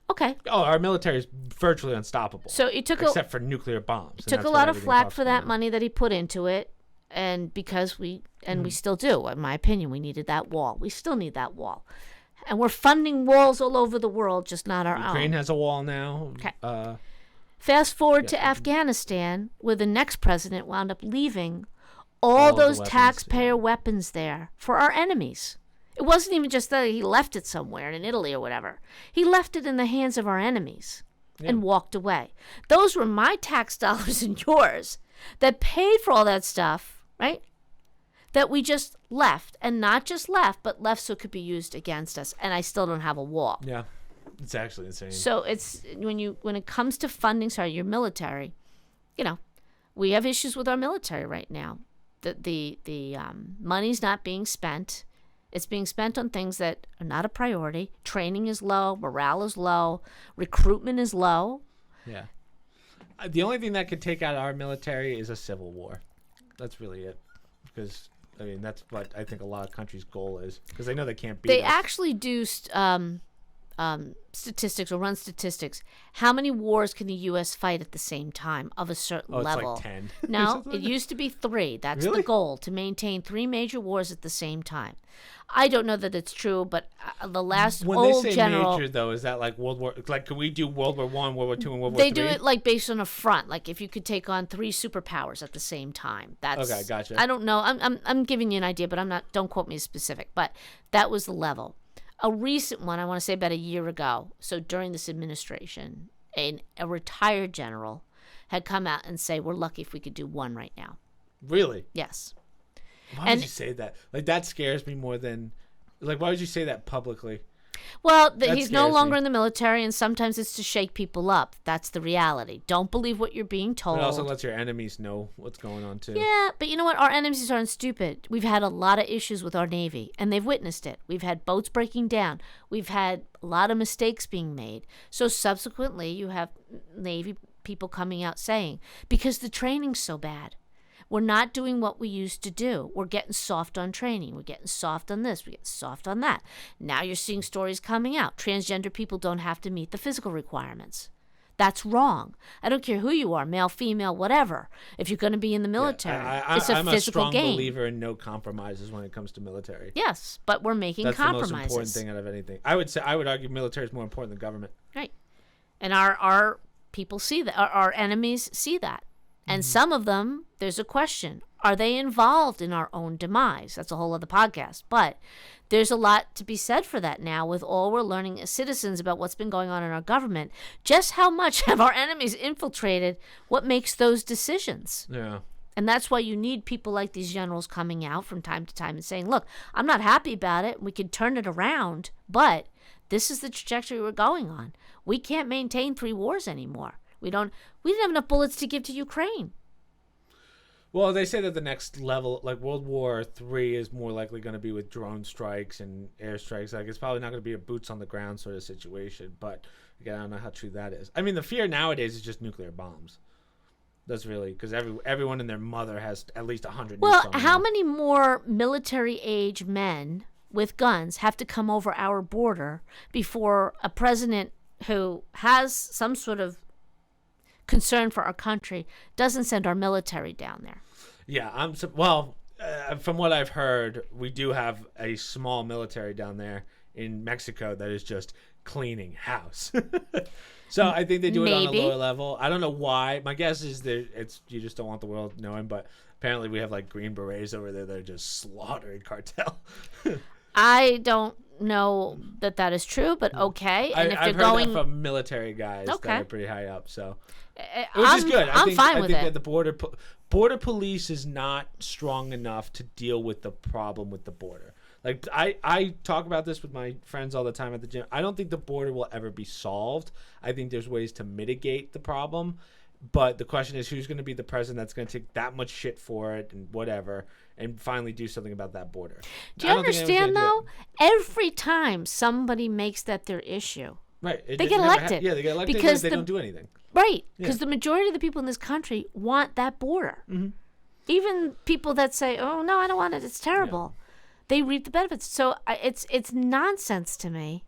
Speaker 2: Okay.
Speaker 1: Oh, our military is virtually unstoppable.
Speaker 2: So it took
Speaker 1: except for nuclear bombs. and
Speaker 2: took
Speaker 1: that's
Speaker 2: a
Speaker 1: what
Speaker 2: lot of
Speaker 1: everything
Speaker 2: flack
Speaker 1: costs
Speaker 2: for that
Speaker 1: now.
Speaker 2: money that he put into it. And because we still do, in my opinion, we needed that wall. We still need that wall. And we're funding walls all over the world, just not our
Speaker 1: Ukraine
Speaker 2: own.
Speaker 1: has a wall now.
Speaker 2: Okay. Fast forward to Afghanistan, where the next president wound up leaving all
Speaker 1: of the
Speaker 2: those
Speaker 1: weapons,
Speaker 2: taxpayer
Speaker 1: yeah.
Speaker 2: weapons there for our enemies. It wasn't even just that he left it somewhere in Italy or whatever. He left it in the hands of our enemies and walked away. Those were my tax dollars and yours that paid for all that stuff. Right? That we just left, and not just left, but left so it could be used against us. And I still don't have a wall.
Speaker 1: Yeah, it's actually insane.
Speaker 2: So it's when it comes to funding, your military, we have issues with our military right now. The money's not being spent. It's being spent on things that are not a priority. Training is low, morale is low, recruitment is low.
Speaker 1: Yeah. The only thing that could take out our military is a civil war. That's really it. Because, I mean, that's what I think a lot of countries' goal is. Because they know they can't beat
Speaker 2: They
Speaker 1: us.
Speaker 2: actually do statistics or run statistics. How many wars can the U.S. fight at the same time of a certain
Speaker 1: it's
Speaker 2: level?
Speaker 1: like 10.
Speaker 2: No,
Speaker 1: Something
Speaker 2: it
Speaker 1: like that.
Speaker 2: used to be 3. That's
Speaker 1: Really?
Speaker 2: the goal, to maintain 3 major wars at the same time. I don't know that it's true, but the last
Speaker 1: When
Speaker 2: old
Speaker 1: they say
Speaker 2: general...
Speaker 1: major, though, is that like World War... Like, can we do World War I, World War II, and World War
Speaker 2: They
Speaker 1: III?
Speaker 2: do it like based on a front, like if you could take on 3 superpowers at the same time. That's
Speaker 1: Okay, gotcha.
Speaker 2: I don't know. I'm giving you an idea, but I'm not. Don't quote me specific. But that was the level. A recent one, I want to say about a year ago, so during this administration, a retired general had come out and say, we're lucky if we could do one right now.
Speaker 1: Really?
Speaker 2: Yes.
Speaker 1: Why would you say that? Like, that scares me more than... Like, why would you say that publicly?
Speaker 2: Well, he's no longer in the military, and sometimes it's to shake people up. That's the reality. Don't believe what you're being told.
Speaker 1: It also lets your enemies know what's going on, too.
Speaker 2: Yeah, but you know what? Our enemies aren't stupid. We've had a lot of issues with our Navy, and they've witnessed it. We've had boats breaking down. We've had a lot of mistakes being made. So subsequently, you have Navy people coming out saying, because the training's so bad. We're not doing what we used to do. We're getting soft on training. We're getting soft on this. We're getting soft on that. Now you're seeing stories coming out. Transgender people don't have to meet the physical requirements. That's wrong. I don't care who you are, male, female, whatever. If you're going to be in the military, it's a
Speaker 1: I'm
Speaker 2: physical
Speaker 1: a strong
Speaker 2: game.
Speaker 1: believer in no compromises when it comes to military.
Speaker 2: Yes, but we're making
Speaker 1: That's
Speaker 2: compromises.
Speaker 1: the most important thing out of anything. I would argue military is more important than government.
Speaker 2: Right. And our people see that. Our enemies see that. And some of them, there's a question. Are they involved in our own demise? That's a whole other podcast. But there's a lot to be said for that now with all we're learning as citizens about what's been going on in our government. Just how much have our enemies infiltrated what makes those decisions?
Speaker 1: Yeah.
Speaker 2: And that's why you need people like these generals coming out from time to time and saying, look, I'm not happy about it. We can turn it around, but this is the trajectory we're going on. We can't maintain 3 wars anymore. We didn't have enough bullets to give to Ukraine.
Speaker 1: Well, they say that the next level, like World War III, is more likely going to be with drone strikes and airstrikes. Like, it's probably not going to be a boots on the ground sort of situation. But again, I don't know how true that is. I mean, the fear nowadays is just nuclear bombs. That's really because everyone and their mother has at least 100.
Speaker 2: Well, how many more military-age men with guns have to come over our border before a president who has some sort of concern for our country doesn't send our military down there?
Speaker 1: Yeah, from what I've heard, we do have a small military down there in Mexico that is just cleaning house. So I think they do it on a lower level. I don't know why. My guess is you just don't want the world knowing, but apparently we have like Green Berets over there that are just slaughtering cartel.
Speaker 2: I don't know that is true, but okay. And
Speaker 1: I've heard that from military guys that are pretty high up, so which is good.
Speaker 2: I'm fine with it.
Speaker 1: I think that the border police is not strong enough to deal with the problem with the border. Like I talk about this with my friends all the time at the gym. I don't think the border will ever be solved. I think there's ways to mitigate the problem, but the question is who's going to be the president that's going to take that much shit for it and whatever and finally do something about that border.
Speaker 2: Do you understand though? Every time somebody makes that their issue,
Speaker 1: right?
Speaker 2: They get elected.
Speaker 1: They get elected
Speaker 2: because
Speaker 1: they don't do anything.
Speaker 2: Right, because the majority of the people in this country want that border. Mm-hmm. Even people that say, "Oh no, I don't want it. It's terrible." Yeah. They reap the benefits. So it's nonsense to me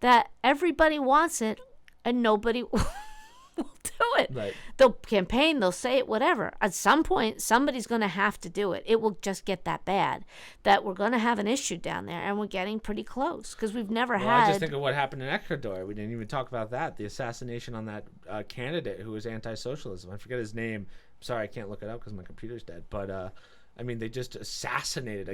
Speaker 2: that everybody wants it and nobody will do it.
Speaker 1: Right.
Speaker 2: They'll campaign, they'll say it, whatever. At some point, somebody's going to have to do it. It will just get that bad that we're going to have an issue down there, and we're getting pretty close because we've never had.
Speaker 1: I just think of what happened in Ecuador. We didn't even talk about that. The assassination on that candidate who was anti-socialism. I forget his name. I'm sorry, I can't look it up because my computer's dead. But I mean, they just assassinated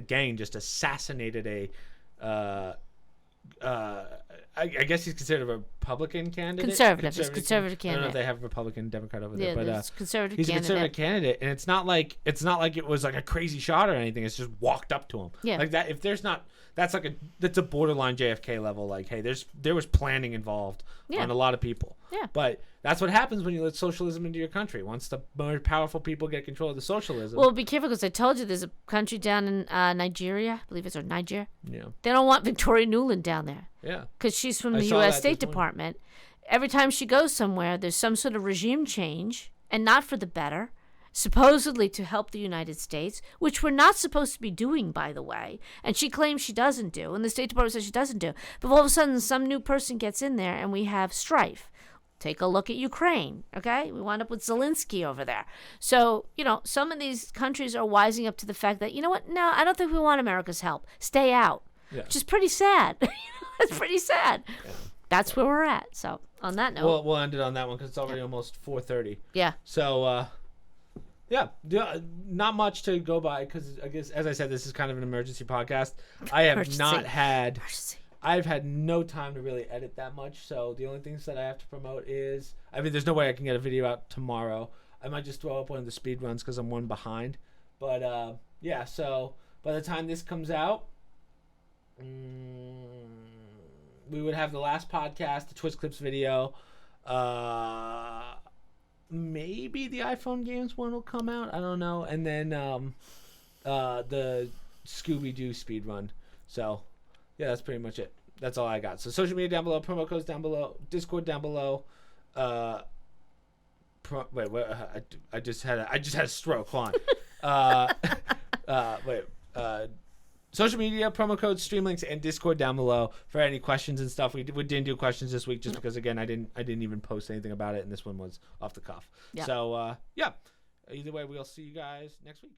Speaker 1: I guess he's considered a Republican candidate.
Speaker 2: Conservative
Speaker 1: candidate.
Speaker 2: I
Speaker 1: don't know if they have Republican, Democrat over there, but
Speaker 2: conservative
Speaker 1: he's
Speaker 2: candidate.
Speaker 1: a conservative candidate, and it's not like it was like a crazy shot or anything. It's just walked up to him, like that. If there's not, that's a borderline JFK level. Like, hey, there was planning involved on a lot of people. Yeah, but that's what happens when you let socialism into your country. Once the more powerful people get control of the socialism.
Speaker 2: Well, be careful because I told you there's a country down in Nigeria, I believe it's, or Niger.
Speaker 1: Yeah.
Speaker 2: They don't want Victoria Nuland down there.
Speaker 1: Yeah.
Speaker 2: Because she's from the U.S. State Department. Every time she goes somewhere, there's some sort of regime change, and not for the better, supposedly to help the United States, which we're not supposed to be doing, by the way. And she claims she doesn't do, and the State Department says she doesn't do. But all of a sudden, some new person gets in there, and we have strife. Take a look at Ukraine, okay? We wound up with Zelensky over there. So, some of these countries are wising up to the fact that, you know what? No, I don't think we want America's help. Stay out. Yeah. Which is pretty sad. It's pretty sad. Yeah. That's where we're at. So, on that note.
Speaker 1: We'll end it on that one because it's already almost 4:30.
Speaker 2: Yeah.
Speaker 1: So, not much to go by because I guess, as I said, this is kind of an emergency podcast. I have not had... I've had no time to really edit that much, so the only things that I have to promote is, I mean, there's no way I can get a video out tomorrow. I might just throw up one of the speed runs because I'm one behind. But, yeah, so by the time this comes out, we would have the last podcast, the Twist Clips video. Maybe the iPhone games one will come out. I don't know. And then the Scooby-Doo speed run. So, yeah, that's pretty much it. That's all I got. So social media down below, promo codes down below, Discord down below. I just had a stroke. Hold on. Social media, promo codes, stream links, and Discord down below for any questions and stuff. We didn't do questions this week just because, again, I didn't even post anything about it, and this one was off the cuff. Yeah. So yeah. Either way, we'll see you guys next week.